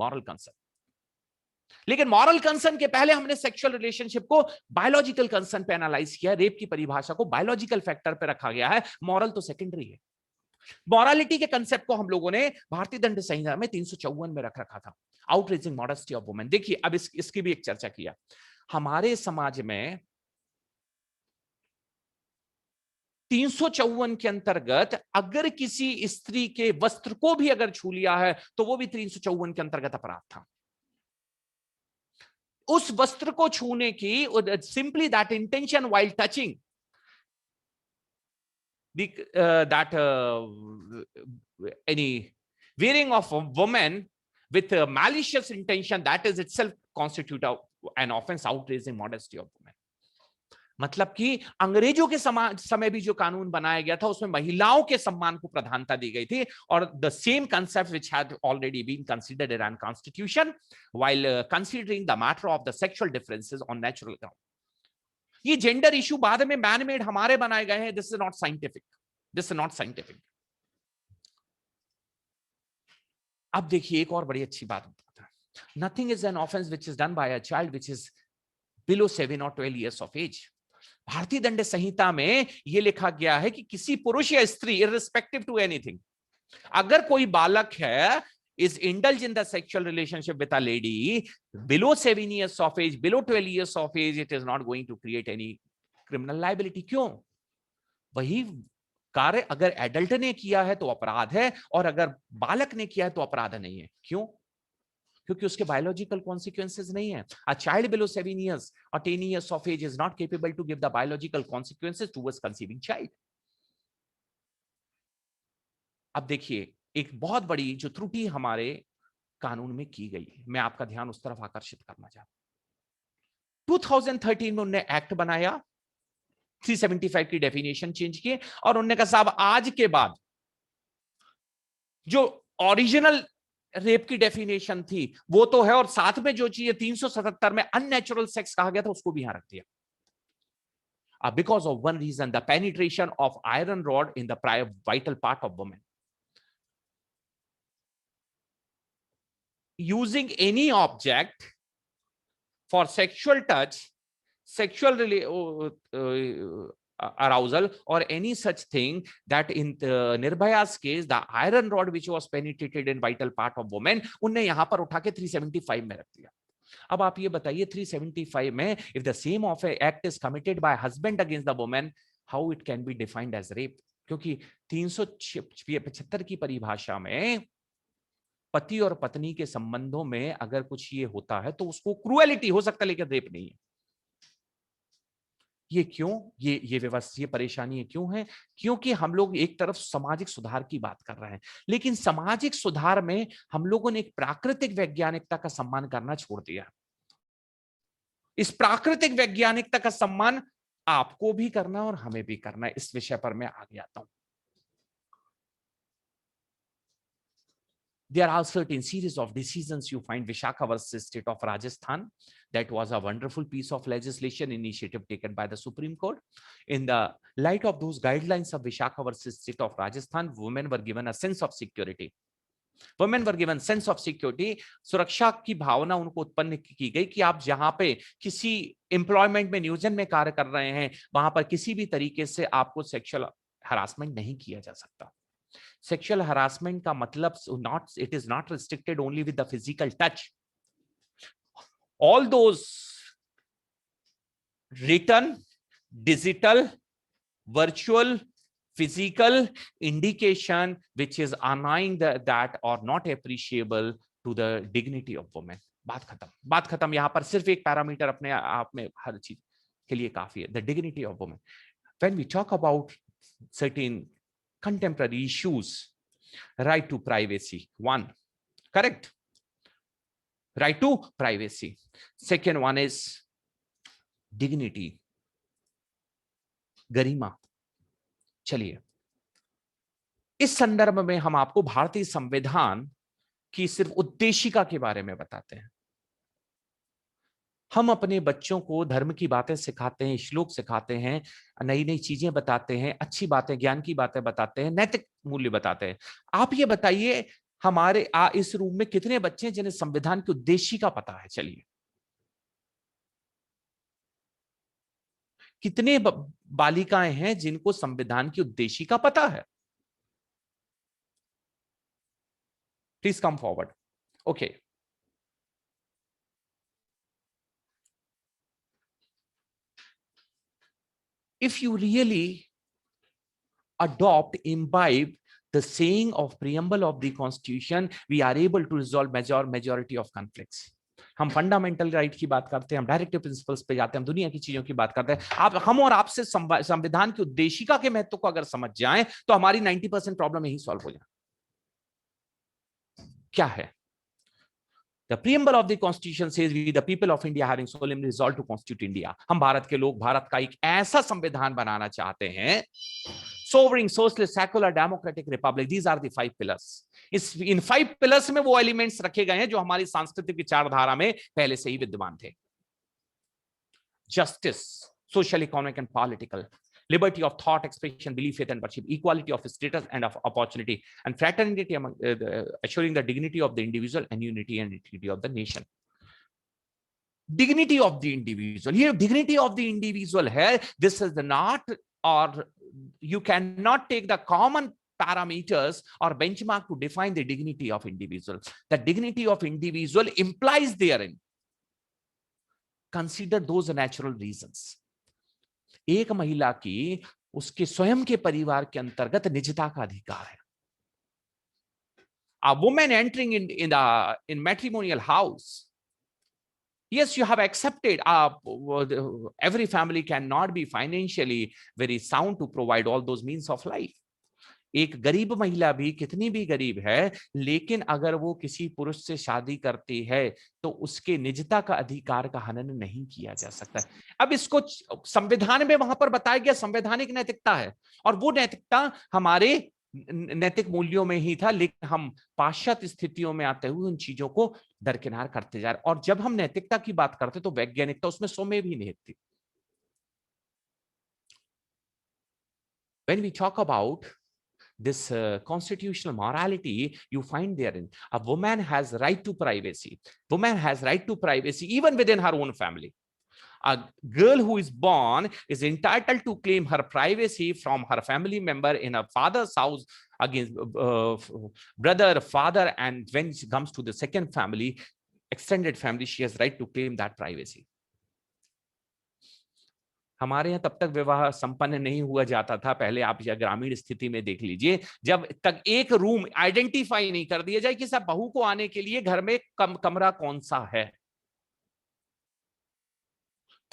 लेकिन moral concern के पहले हमने sexual relationship को biological concern पे analyse किया। Rape की परिभाषा को बायोलॉजिकल फैक्टर पे रखा गया है, मॉरल तो सेकेंडरी है। मॉरलिटी के कंसेप्ट को हम लोगों ने भारतीय दंड संहिता में 354 में रखा था, आउटरीचिंग मॉडेस्टी ऑफ वुमेन। देखिए, अब इसकी भी एक चर्चा किया। हमारे समाज में 354 के अंतर्गत अगर किसी स्त्री के वस्त्र को भी अगर छू लिया है तो वो भी 354 के अंतर्गत अपराध था। उस वस्त्र को छूने की, simply that intention while touching any wearing of a woman with a malicious intention, that is itself constitute an offense outraging modesty of women. मतलब कि अंग्रेजों के समय भी जो कानून बनाया गया था उसमें महिलाओं के सम्मान को प्रधानता दी गई थी, और the same concept which had already been considered in constitution while considering the matter of the sexual differences on natural ground. ये जेंडर इशू बाद में मैन मेड हमारे बनाए गए हैं। This is not scientific. अब देखिए, एक और बड़ी अच्छी बात बताता है। Nothing is an offence which is done by a child which is below 7 or 12 years of age। भारतीय दंड संहिता में यह लिखा गया है कि किसी पुरुष या स्त्री, इररिस्पेक्टिव टू एनीथिंग, अगर कोई बालक है is indulge in the sexual relationship with a lady below 7 years of age, below 12 years of age, it is not going to create any criminal liability। क्यों? वही कार्य अगर एडल्ट ने किया है तो अपराध है, और अगर बालक ने किया है तो अपराध नहीं है। क्यों? क्योंकि उसके बायोलॉजिकल कॉन्सिक्वेंसेस नहीं है। A child below 7 years or 10 years of age is not capable to give the biological consequences towards conceiving child। अब देखिए, एक बहुत बड़ी जो त्रुटि हमारे कानून में की गई है, मैं आपका ध्यान उस तरफ आकर्षित करना चाहता हूं। 2013 में उन्होंने एक्ट बनाया, 375 की डेफिनेशन चेंज किए, और उन्होंने कहा साहब आज के बाद जो ओरिजिनल रेप की डेफिनेशन थी वो तो है, और साथ में जो चीज 377 में अननेचुरल सेक्स कहा गया था उसको भी यहां रख दिया। Because of one reason, the penetration of iron rod in the private vital part of women. Using any object for sexual touch, sexual arousal, or any such thing, that in Nirbhaya's case the iron rod which was penetrated in vital part of woman, उनने यहां पर उठा के 375 में रख दिया। अब आप ये बताइए, 375 में if the same of a act is committed by husband against the woman, how it can be defined as rape? क्योंकि 375 की परिभाषा में पति और पत्नी के संबंधों में अगर कुछ ये होता है तो उसको क्रूएलिटी हो सकता है, लेकिन रेप नहीं है। ये क्यों? ये व्यवस्था, ये परेशानी क्यों है? क्योंकि हम लोग एक तरफ सामाजिक सुधार की बात कर रहे हैं, लेकिन सामाजिक सुधार में हम लोगों ने एक प्राकृतिक वैज्ञानिकता का सम्मान करना छोड़ दिया। इस प्राकृतिक वैज्ञानिकता का सम्मान आपको भी करना और हमें भी करना। इस विषय पर मैं आगे आता हूं। There are certain series of decisions you find Vishakha versus State of Rajasthan. That was a wonderful piece of legislation initiative taken by the Supreme Court. In the light of those guidelines of Vishakha versus State of Rajasthan, women were given a sense of security. Women were given sense of security. सुरक्षा की भावना उनको उत्पन्न की गई कि आप जहां पे किसी एम्प्लॉयमेंट में, नियोजन में कार्य कर रहे हैं, वहां पर किसी भी तरीके से आपको सेक्सुअल हरासमेंट नहीं किया जा सकता। Sexual harassment का मतलब it is not restricted only with the physical touch. All those written, digital, virtual, physical indication which is annoying that or not appreciable to the dignity of women. बात खत्म। यहां पर सिर्फ एक पैरामीटर अपने आप में हर चीज के लिए काफी है, the dignity of women. When we talk about certain contemporary issues. Right to privacy, one, correct? Right to privacy. Second one is dignity, गरिमा. चलिए, इस संदर्भ में हम आपको भारतीय संविधान की सिर्फ उद्देशिका के बारे में बताते हैं. हम अपने बच्चों को धर्म की बातें सिखाते हैं, श्लोक सिखाते हैं, नई नई चीजें बताते हैं, अच्छी बातें, ज्ञान की बातें बताते हैं, नैतिक मूल्य बताते हैं. आप ये बताइए, हमारे इस रूम में कितने बच्चे हैं जिन्हें संविधान की उद्देशिका पता है? चलिए, कितने बालिकाएं हैं जिनको संविधान की उद्देशिका पता है? Please come forward. Okay, if you really adopt, imbibe the saying of preamble of the constitution, we are able to resolve majority of conflicts. हम फंडामेंटल राइट की बात करते हैं, हम डायरेक्टिव प्रिंसिपल्स पे जाते हैं, हम दुनिया की चीजों की बात करते हैं. हम और आपसे संविधान की उद्देशिका के महत्व को अगर समझ जाएं तो हमारी 90% प्रॉब्लम यही सॉल्व हो जाए. क्या है? The preamble of the constitution says we the people of India having solemnly resolved to constitute India. हम भारत के लोग भारत का एक ऐसा संविधान बनाना चाहते हैं, sovereign, socialist, secular, democratic republic. These are the 5 pillars. In 5 pillars में वो एलिमेंट्स रखे गए हैं जो हमारी सांस्कृतिक विचारधारा में पहले से ही विद्यमान थे. Justice, social, economic and political. Liberty of thought, expression, belief, faith and worship, equality of status and of opportunity, and fraternity among assuring the dignity of the individual and unity and integrity of the nation. Dignity of the individual. Here, dignity of the individual here, this is not, or you cannot take the common parameters or benchmark to define the dignity of individual. The dignity of individual implies therein. Consider those natural reasons. एक महिला की उसके स्वयं के परिवार के अंतर्गत निजता का अधिकार है. A woman entering in matrimonial house, yes, you have accepted. Every family cannot be financially very sound to provide all those means of life. एक गरीब महिला भी कितनी भी गरीब है, लेकिन अगर वो किसी पुरुष से शादी करती है तो उसके निजता का अधिकार का हनन नहीं किया जा सकता. अब इसको संविधान में वहां पर बताया गया संवैधानिक नैतिकता है, और वो नैतिकता हमारे नैतिक मूल्यों में ही था, लेकिन हम पाश्चात्य स्थितियों में आते हुए उन चीजों को दरकिनार करते जा रहे. और जब हम नैतिकता की बात करते तो वैज्ञानिकता उसमें सौम्य भी निहित थी. When we talk about this constitutional morality, you find therein a woman has right to privacy. Woman has right to privacy even within her own family. A girl who is born is entitled to claim her privacy from her family member in her father's house against brother, father, and when she comes to the second family, extended family, she has right to claim that privacy. हमारे यहाँ तब तक विवाह संपन्न नहीं हुआ जाता था. पहले आप या ग्रामीण स्थिति में देख लीजिए, जब तक एक रूम आइडेंटिफाई नहीं कर दिया जाए कि सब बहू को आने के लिए घर में कमरा कौन सा है,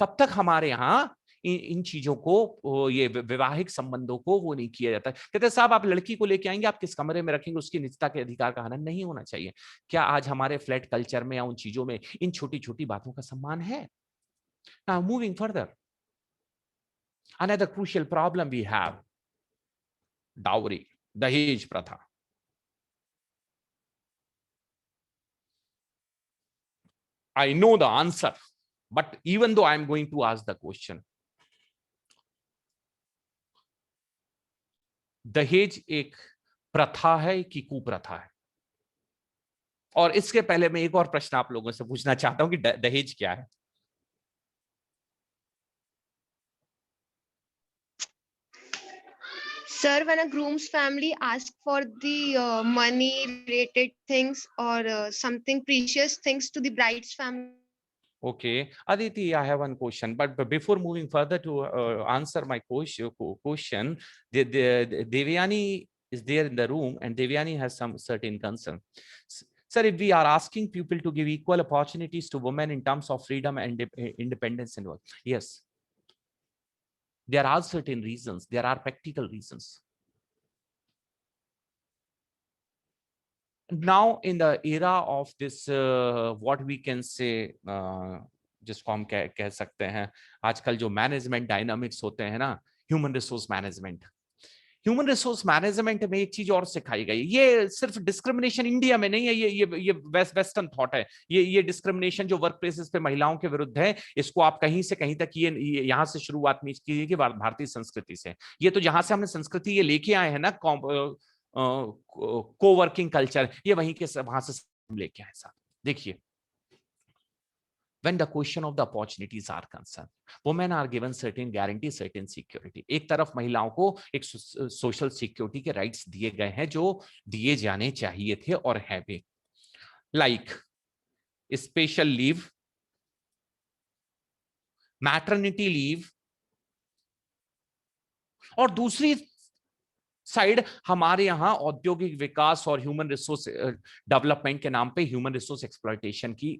तब तक हमारे यहाँ इन चीजों को, ये वैवाहिक संबंधों को वो नहीं किया जाता. कहते साहब आप लड़की को लेके आएंगे, आप किस कमरे में रखेंगे, उसकी निजता के अधिकार का हनन नहीं होना चाहिए. क्या आज हमारे फ्लैट कल्चर में या उन चीजों में इन छोटी छोटी बातों का सम्मान है? Now moving further, another crucial problem we have, dowry, Dahej Pratha. I know the answer, but even though I am going to ask the question, दहेज एक प्रथा है कि कुप्रथा है? और इसके पहले मैं एक और प्रश्न आप लोगों से पूछना चाहता हूं कि दहेज क्या है? Sir, when a groom's family asks for the money-related things or something precious things to the bride's family. Okay, Aditi, I have one question, but before moving further to answer my question, Devyani is there in the room, and Devyani has some certain concern. Sir, if we are asking people to give equal opportunities to women in terms of freedom and independence and work, yes, there are certain reasons, there are practical reasons. now in the era of this what we can say जिसको हम कह सकते हैं आजकल जो management dynamics होते हैं ना, ह्यूमन रिसोर्स मैनेजमेंट में एक चीज और सिखाई गई। ये सिर्फ डिस्क्रिमिनेशन इंडिया में नहीं है, ये वेस्टर्न थॉट है। ये डिस्क्रिमिनेशन जो वर्क प्लेसेस पे महिलाओं के विरुद्ध है, इसको आप कहीं से कहीं तक ये यहाँ से शुरुआत में की कि भारतीय संस्कृति से। ये तो जहां से हमने संस्कृति ये लेके आए हैं ना, कोवर्किंग कल्चर, ये वहीं के वहां से लेके आए साथ। देखिए, when the question of the opportunities are concerned, women are given certain guarantee, certain security. एक तरफ महिलाओं को एक सोशल सिक्योरिटी के राइट्स दिए गए हैं जो दिए जाने चाहिए थे और है भी, like special leave, maternity leave, और दूसरी साइड हमारे यहाँ औद्योगिक विकास और ह्यूमन रिसोर्स डेवलपमेंट के नाम पे ह्यूमन रिसोर्स एक्सप्लॉयटेशन की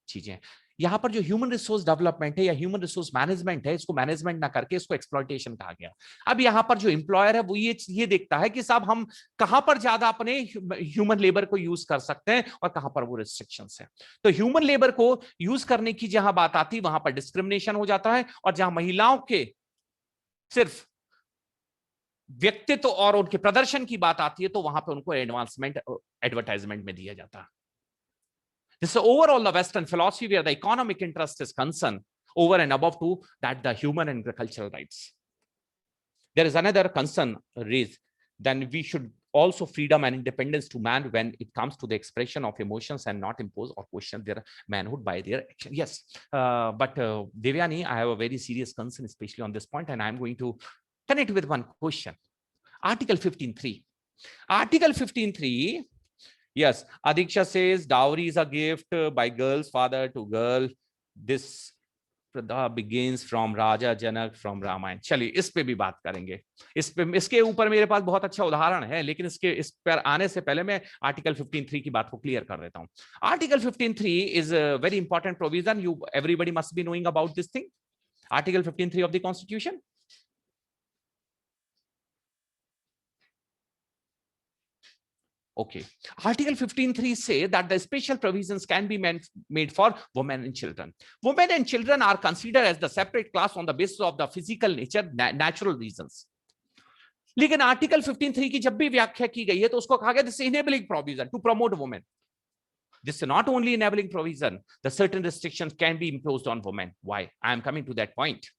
चीजें। यहां पर जो ह्यूमन रिसोर्स डेवलपमेंट है या ह्यूमन रिसोर्स मैनेजमेंट है, इसको मैनेजमेंट ना करके इसको एक्सप्लॉयटेशन कहा गया। अब यहां पर जो एम्प्लॉयर है वो ये देखता है कि साहब हम कहां पर ज्यादा अपने ह्यूमन लेबर को यूज कर सकते हैं और कहां पर वो रिस्ट्रिक्शंस है। तो ह्यूमन लेबर को यूज करने की जहां बात आती, वहां पर डिस्क्रिमिनेशन हो जाता है, और जहां महिलाओं के सिर्फ व्यक्तित्व और उनके प्रदर्शन की बात आती है, तो वहां पर उनको एडवांसमेंट एडवर्टाइजमेंट में दिया जाता है। This is overall the Western philosophy where the economic interest is concerned over and above to that the human and cultural rights. There is another concern raised, then we should also freedom and independence to man when it comes to the expression of emotions and not impose or question their manhood by their action. Yes, but Devyani, I have a very serious concern, especially on this point, and I am going to connect with one question. Article 15.3. Article 15.3. Yes, Adiksha says dowry is a gift by girl's father to girl. This begins from Raja Janak from Ramayana. चलिए इस पे भी बात करेंगे। इसके ऊपर मेरे पास बहुत अच्छा उदाहरण है, लेकिन इस पर आने से पहले मैं आर्टिकल 15.3 की बात को क्लियर कर देता हूँ। Article 15.3 is a very important provision. Everybody must be knowing about this thing. Article 15.3 of the Constitution. Okay. Article 15.3 say that the special provisions can be made for women and children. Women and children are considered as the separate class on the basis of the physical nature, natural reasons. लेकिन article 15.3 की जब भी व्याख्या की गई है तो उसको कहा गया this enabling provision to promote women. This is not only enabling provision, the certain restrictions can be imposed on women. Why? I am coming to that point.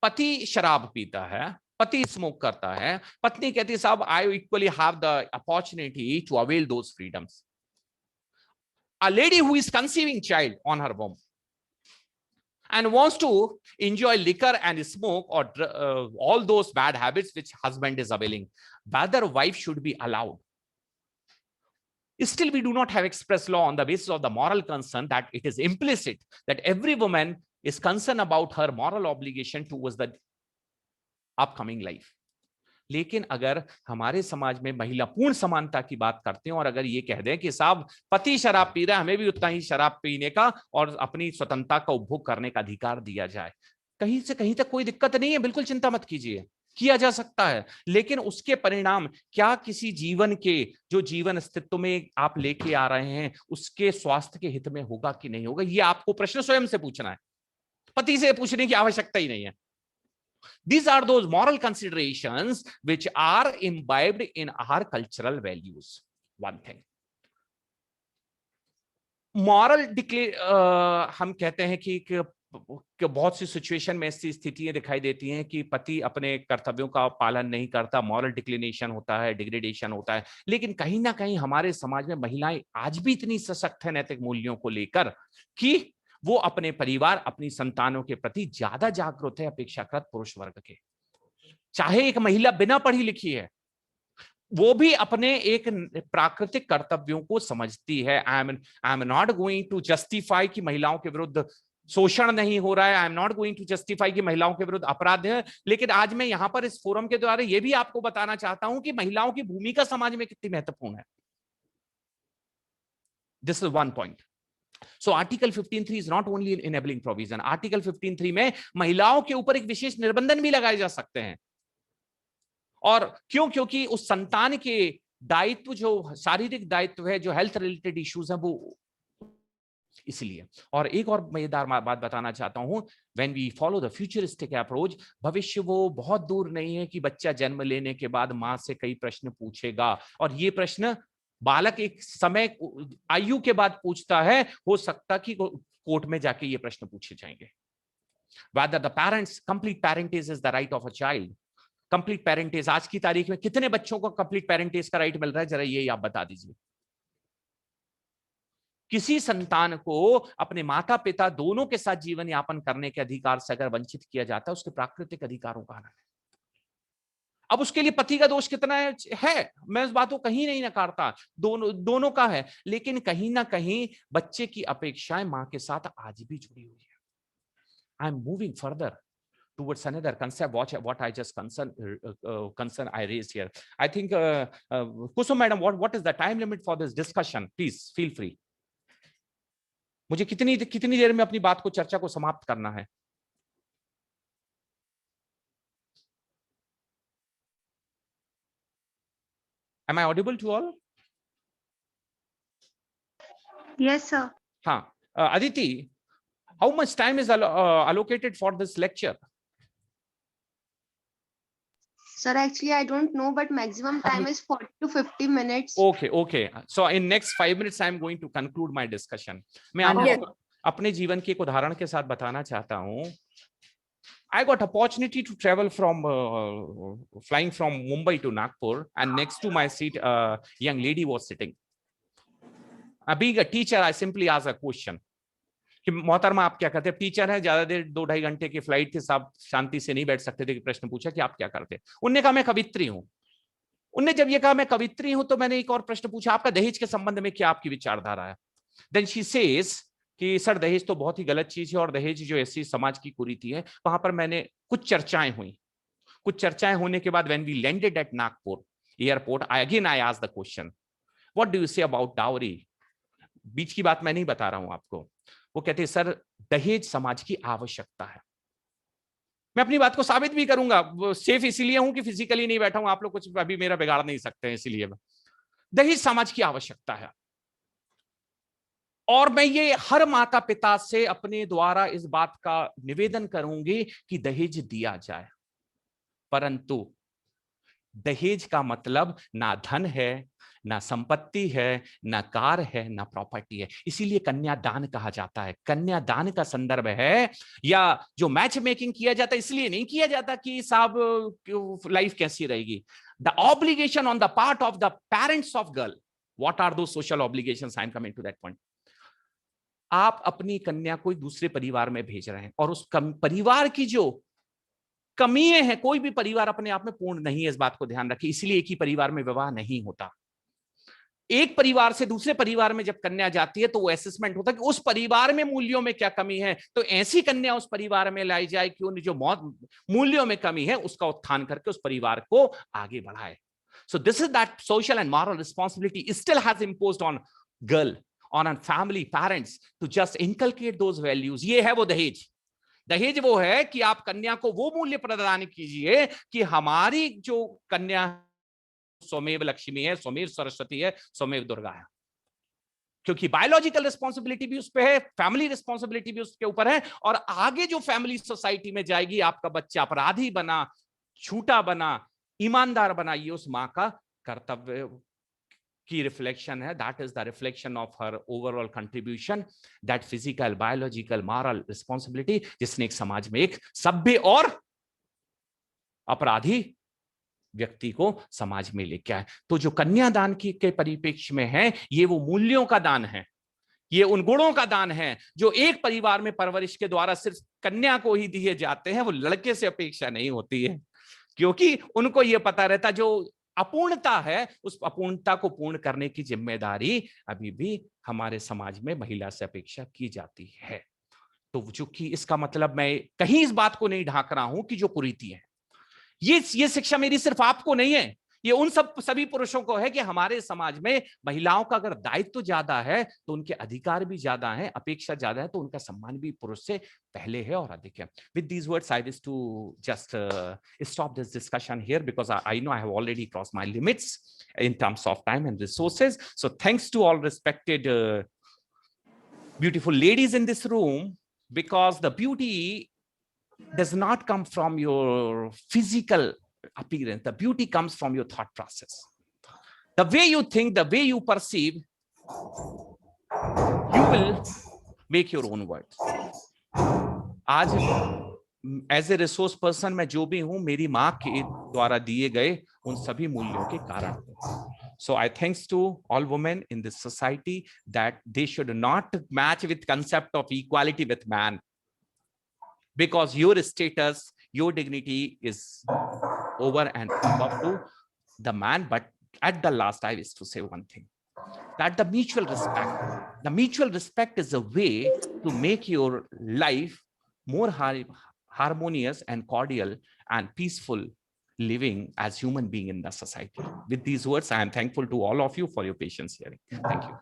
पति शराब पीता है, पति स्मोक करता है, पत्नी कहती है साहब I equally have the opportunity to avail those freedoms. A lady who is conceiving child on her womb and wants to enjoy liquor and smoke or all those bad habits which husband is availing, whether wife should be allowed. Still, we do not have express law on the basis of the moral concern that it is implicit that every woman is concerned about her moral obligation towards the upcoming life. लेकिन अगर हमारे समाज में महिला पूर्ण समानता की बात करते हैं और अगर ये कह दें कि साहब पति शराब पी रहा है, हमें भी उतना ही शराब पीने का और अपनी स्वतंत्रता का उपभोग करने का अधिकार दिया जाए, कहीं से कहीं तक कोई दिक्कत नहीं है, बिल्कुल चिंता मत कीजिए, किया जा सकता है। लेकिन उसके परिणाम क्या किसी जीवन के जो जीवन अस्तित्व में आप लेके आ रहे हैं उसके स्वास्थ्य के हित में होगा कि नहीं होगा, ये आपको प्रश्न स्वयं से पूछना है, पति से पूछने की आवश्यकता ही नहीं है। These are those moral considerations which are imbibed in our cultural values. One thing. Moral हम कहते हैं कि बहुत सी सिचुएशन में ऐसी स्थितियां दिखाई देती हैं कि पति अपने कर्तव्यों का पालन नहीं करता, मॉरल डिक्लिनेशन होता है, डिग्रेडेशन होता है। लेकिन कहीं ना कहीं हमारे समाज में महिलाएं आज भी इतनी सशक्त है नैतिक मूल्यों को लेकर कि वो अपने परिवार, अपनी संतानों के प्रति ज्यादा जागरूक है अपेक्षाकृत पुरुष वर्ग के। चाहे एक महिला बिना पढ़ी लिखी है, वो भी अपने एक प्राकृतिक कर्तव्यों को समझती है। I am not going to justify कि महिलाओं के विरुद्ध शोषण नहीं हो रहा है, I am not going to justify कि महिलाओं के विरुद्ध अपराध है, लेकिन आज मैं यहां पर इस फोरम के द्वारा ये भी आपको बताना चाहता हूं कि महिलाओं की भूमिका समाज में कितनी महत्वपूर्ण है। This is one point. So Article 15.3 is not only an enabling provision. Article 15.3 में महिलाओं के ऊपर एक विशेष निर्बंधन भी लगाए जा सकते हैं। और क्यों? क्योंकि उस संतान के दायित्व जो शारीरिक दायित्व है, जो हेल्थ रिलेटेड इश्यूज हैं, वो इसलिए। और एक और मजेदार बात बताना चाहता हूं, when we follow the futuristic approach, भविष्य वो बहुत दूर नहीं है कि बच्चा जन्म लेने के बाद मां से कई प्रश्न पूछेगा, और ये प्रश्न बालक एक समय आयु के बाद पूछता है, हो सकता कि कोर्ट में जाके ये प्रश्न पूछे जाएंगे। Whether the parents complete parentage is the right of a child. Complete parentage आज की तारीख में कितने बच्चों को कंप्लीट पेरेंटेज का राइट मिल रहा है, जरा ये आप बता दीजिए। किसी संतान को अपने माता पिता दोनों के साथ जीवन यापन करने के अधिकार से अगर वंचित किया जाता है, उसके प्राकृतिक अधिकारों का हनन है। अब उसके लिए पति का दोष कितना है, मैं उस बात को कहीं नहीं नकारता, दोनों का है, लेकिन कहीं ना कहीं बच्चे की अपेक्षाएं मां के साथ आज भी जुड़ी हुई है। I am moving further towards another concept, what I just concern I raised here. I think Kusum madam, what is the time limit for this discussion? Please feel free. मुझे कितनी देर में अपनी बात को, चर्चा को समाप्त करना है? Am I audible to all? Yes, sir. हाँ, Aditi, how much time is allocated for this lecture? Sir, actually, I don't know, but maximum time is 40 to 50 minutes. Okay. So in next 5 minutes, I am going to conclude my discussion. मैं आपको अपने जीवन के एक उदाहरण के साथ बताना चाहता हूँ। I got opportunity to travel from flying from Mumbai to Nagpur, and next to my seat, a young lady was sitting. Being a teacher, I simply asked a question. कि मोहतरमा आप क्या करते हैं? टीचर है, ज्यादा देर 2-2.5 घंटे की फ्लाइट थी, सब शांति से नहीं बैठ सकते थे, कि प्रश्न पूछा कि आप क्या करते हैं? उनने कहा मैं कवित्री हूं। उनने जब ये कहा मैं कवित्री हूं, तो मैंने एक और प्रश्न पूछा, आपका दहेज के संबंध में क्या आपकी विचारधारा है? देन शी सेज कि सर दहेज तो बहुत ही गलत चीज है, और दहेज जो ऐसी समाज की कुरीति है। वहां पर मैंने कुछ चर्चाएं होने के बाद when we landed at Nagpur airport, I asked the question, what do you say about dowry? बीच की बात मैं नहीं बता रहा हूं आपको। वो कहते हैं सर दहेज समाज की आवश्यकता है। मैं अपनी बात को साबित भी करूंगा, सेफ इसीलिए हूं कि फिजिकली नहीं बैठा हूं, आप लोग कुछ अभी मेरा बिगाड़ नहीं सकते हैं, इसीलिए दहेज समाज की आवश्यकता है। और मैं ये हर माता पिता से अपने द्वारा इस बात का निवेदन करूंगी कि दहेज दिया जाए, परंतु दहेज का मतलब ना धन है, ना संपत्ति है, ना कार है, ना प्रॉपर्टी है। इसीलिए कन्यादान कहा जाता है। कन्यादान का संदर्भ है, या जो मैच मेकिंग किया जाता है, इसलिए नहीं किया जाता कि साहब लाइफ कैसी रहेगी। The obligation on the part of the parents of girl, what are those social obligations? I am coming to that point. आप अपनी कन्या कोई दूसरे परिवार में भेज रहे हैं, और उस परिवार की जो कमियां हैं, कोई भी परिवार अपने आप में पूर्ण नहीं है, इस बात को ध्यान रखिए। इसलिए एक ही परिवार में विवाह नहीं होता। एक परिवार से दूसरे परिवार में जब कन्या जाती है, तो वो असेसमेंट होता है कि उस परिवार में मूल्यों में क्या कमी है, तो ऐसी कन्या उस परिवार में लाई जाए कि उन जो मूल्यों में कमी है उसका उत्थान करके उस परिवार को आगे बढ़ाए। So this is that social and moral responsibility still has imposed on girl, on a family, parents to just inculcate those values. ये है वो दहेज। दहेज वो है कि आप कन्या को वो मूल्य प्रदान कीजिए कि हमारी जो कन्या स्वमेव लक्ष्मी है, स्वमेव सरस्वती है, स्वमेव दुर्गा है। क्योंकि बायोलॉजिकल रिस्पॉन्सिबिलिटी भी उस पे है, फैमिली रिस्पॉन्सिबिलिटी भी उसके ऊपर है, और आगे जो फैमिली सोसाइटी में जाएगी, आपका बच्चा अपराधी बना, झूठा बना, ईमानदार बना, ये उस माँ का कर्तव्य की रिफ्लेक्शन है। That is the reflection of her overall contribution, that physical, biological, moral responsibility, जिसने एक समाज में एक सभ्य और अपराधी व्यक्ति को समाज में लेके आए। तो जो कन्यादान के परिप्रेक्ष्य में है, ये वो मूल्यों का दान है, ये उन गुणों का दान है जो एक परिवार में परवरिश के द्वारा सिर्फ कन्या को ही दिए जाते हैं। वो लड़के से अपेक्षा नहीं होती है, क्योंकि उनको ये पता रहता जो अपूर्णता है, उस अपूर्णता को पूर्ण करने की जिम्मेदारी अभी भी हमारे समाज में महिला से अपेक्षा की जाती है। तो चूंकि इसका मतलब मैं कहीं इस बात को नहीं ढाक रहा हूं कि जो कुरीति है, ये शिक्षा मेरी सिर्फ आपको नहीं है, ये उन सभी पुरुषों को है कि हमारे समाज में महिलाओं का अगर दायित्व ज्यादा है तो उनके अधिकार भी ज्यादा है, अपेक्षा ज्यादा है, तो उनका सम्मान भी पुरुष से पहले है और अधिक है. With these words, I wish to just stop this discussion here because I know I have already crossed my limits in terms of time and resources. So thanks to all respected beautiful ladies in this room, because the beauty does not come from your physical appearance. The beauty comes from your thought process. The way you think, the way you perceive, you will make your own words. आज as a resource person मैं जो भी हूं, मेरी माँ के द्वारा दिए गए उन सभी मूल्यों के कारण. So I thanks to all women in this society that they should not match with concept of equality with man, because your status, your dignity is over and above to the man. But at the last, I wish to say one thing, that the mutual respect is a way to make your life more harmonious and cordial and peaceful living as human being in the society. With these words, I am thankful to all of you for your patience hearing. Thank you.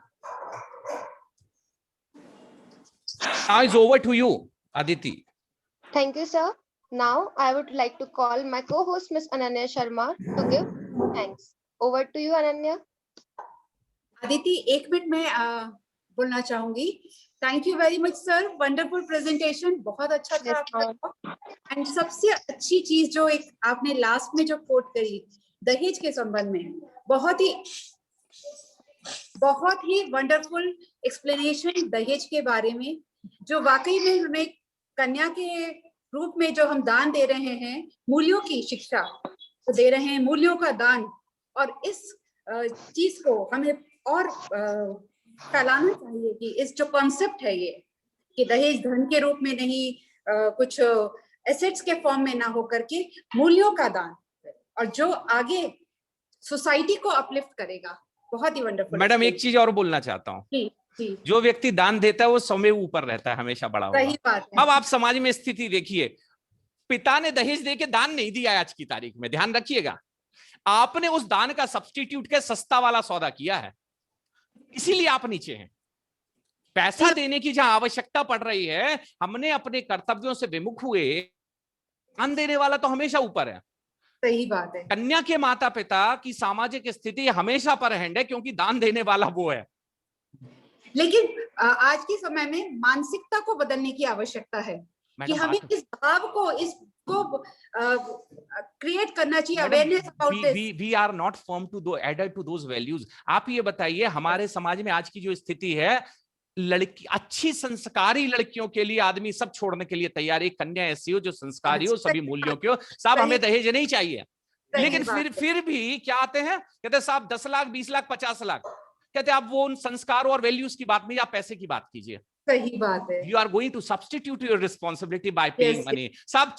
Now it's over to you, Aditi. Thank you, sir. Now I would like to call my co-host Ms. Ananya Sharma to give thanks. Over to you, Ananya. Aditi, एक minute में बोलना चाहूंगी. Thank you very much sir, wonderful presentation, बहुत अच्छा था आपका. And सबसे अच्छी चीज जो एक आपने लास्ट में जो कोट करी दहेज के संबंध में, बहुत ही वंडरफुल एक्सप्लेनेशन दहेज के बारे में, जो वाकई में हमें कन्या के रूप में जो हम दान दे रहे हैं, मूल्यों की शिक्षा दे रहे हैं, मूल्यों का दान. और इस चीज को हमें और फैलाना चाहिए कि इस जो कॉन्सेप्ट है ये, कि दहेज धन के रूप में नहीं, कुछ एसेट्स के फॉर्म में ना हो करके मूल्यों का दान, और जो आगे सोसाइटी को अपलिफ्ट करेगा. बहुत ही वंडरफुल. मैडम एक चीज और बोलना चाहता हूँ. जी. जो व्यक्ति दान देता है वो समय ऊपर रहता है, हमेशा बड़ा होगा. सही बात है. अब आप समाज में स्थिति देखिए, पिता ने दहेज देके दान नहीं दिया आज की तारीख में, ध्यान रखिएगा. आपने उस दान का सब्स्टिट्यूट के सस्ता वाला सौदा किया है, इसीलिए आप नीचे हैं. पैसा देने की जहां आवश्यकता पड़ रही है, हमने अपने कर्तव्यों से विमुख हुए. दान देने वाला तो हमेशा ऊपर है. सही बात है. कन्या के माता पिता की सामाजिक स्थिति हमेशा पर हैंड है, क्योंकि दान देने वाला वो है. लेकिन आज के समय में मानसिकता को बदलने की आवश्यकता है कि हमें इस भाव को, इसको क्रिएट करना चाहिए, awareness about this. We are not firm to do adhere to those values. आप ये बताइए, हमारे समाज में आज की जो स्थिति है, लड़की, अच्छी संस्कारी लड़कियों के लिए आदमी सब छोड़ने के लिए तैयार. एक कन्या ऐसी हो जो संस्कारी हो, सभी मूल्यों की हो. साहब हमें दहेज नहीं चाहिए, लेकिन फिर भी क्या आते हैं, कहते साहब 10 लाख 20 लाख 50 लाख, कहते आप वो उन संस्कारों और वैल्यूज की बात नहीं, आप पैसे की बात कीजिए. सही बात है. You are going to substitute your responsibility by paying money. साहब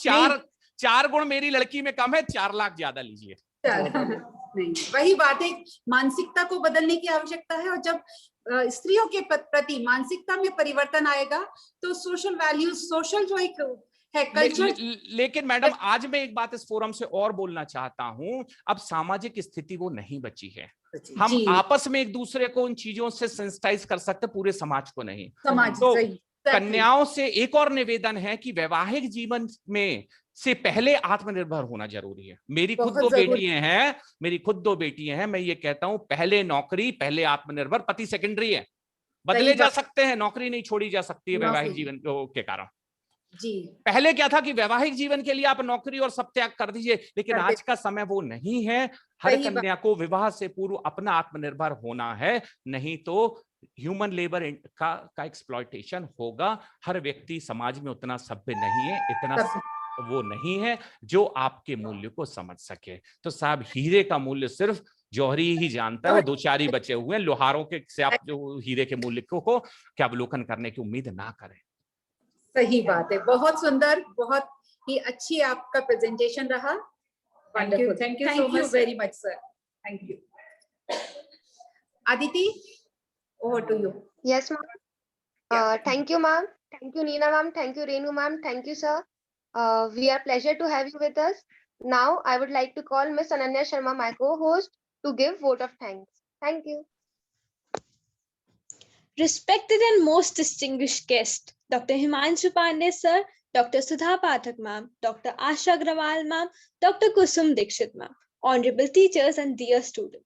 चार गुण मेरी लड़की में कम है, 4 लाख ज्यादा लीजिए. नहीं, वही बात है, मानसिकता को बदलने की आवश्यकता है. और जब स्त्रियों के प्रति मानसिकता में परिवर्तन आएगा तो सोशल वैल्यूज, सोशल जो एक है कल्चर. लेकिन मैडम आज मैं एक बात इस फोरम से और बोलना चाहता हूं. अब सामाजिक स्थिति वो नहीं बची है. हम आपस में एक दूसरे को उन चीजों से सेंसिटाइज कर सकते, पूरे समाज को नहीं. तो कन्याओं से एक और निवेदन है कि वैवाहिक जीवन में से पहले आत्मनिर्भर होना जरूरी है. मेरी खुद दो बेटियां हैं. मैं ये कहता हूं, पहले नौकरी, पहले आत्मनिर्भर. पति सेकेंडरी है, बदले जा सकते हैं, नौकरी नहीं छोड़ी जा सकती है वैवाहिक जीवन के कारण. जी. पहले क्या था कि वैवाहिक जीवन के लिए आप नौकरी और सब त्याग कर दीजिए, लेकिन आज का समय वो नहीं है. हर कन्या को विवाह से पूर्व अपना आत्मनिर्भर होना है, नहीं तो ह्यूमन लेबर का एक्सप्लॉयटेशन होगा. हर व्यक्ति समाज में उतना सभ्य नहीं है, इतना वो नहीं है जो आपके मूल्य को समझ सके. तो साहब, हीरे का मूल्य सिर्फ जौहरी ही जानता है. वो 2-4 ही बचे हुए हैं. लोहारों के से आप जो हीरे के मूल्य को क्या अवलोकन करने की उम्मीद ना करें. सही बात है. बहुत सुंदर, बहुत ही अच्छी आपका प्रेजेंटेशन रहा. Thank you so much very much sir. Thank you. Aditi, over to you. Yes, ma'am. Thank you, ma'am. Thank you, Neena ma'am. Thank you, Renu ma'am. Thank you, sir. We are pleasure to have you with us. Now, I would like to call Miss Ananya Sharma, my co-host, to give vote of thanks. Thank you. Respected and most distinguished guest, Dr. Himanshu Pandey sir, Dr. Sudha Pathak ma'am, Dr. Asha Agrawal ma'am, Dr. Kusum Dikshit ma'am, honorable teachers and dear students.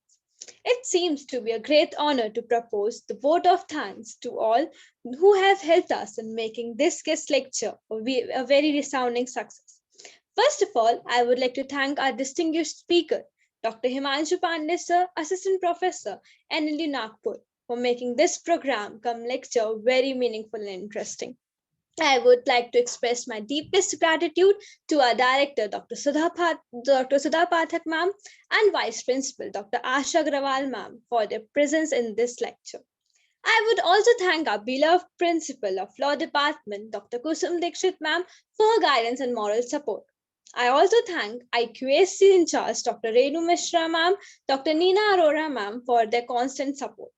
It seems to be a great honor to propose the vote of thanks to all who have helped us in making this guest lecture a very resounding success. First of all, I would like to thank our distinguished speaker, Dr. Himanshu Pandey sir, Assistant Professor, NLU Nagpur, for making this program come lecture very meaningful and interesting. I would like to express my deepest gratitude to our director, Dr. Sudha Pathak ma'am, and Vice Principal, Dr. Asha Agrawal ma'am, for their presence in this lecture. I would also thank our beloved Principal of Law Department, Dr. Kusum Dikshit ma'am, for her guidance and moral support. I also thank IQAC in charge, Dr. Renu Mishra ma'am, Dr. Nina Arora ma'am, for their constant support.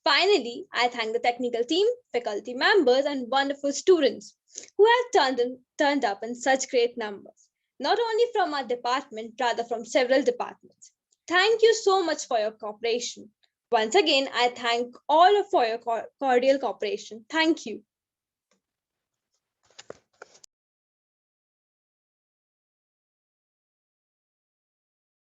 Finally, I thank the technical team, faculty members, and wonderful students who have turned up in such great numbers, not only from our department, rather from several departments. Thank you so much for your cooperation. Once again, I thank all for your cordial cooperation. Thank you.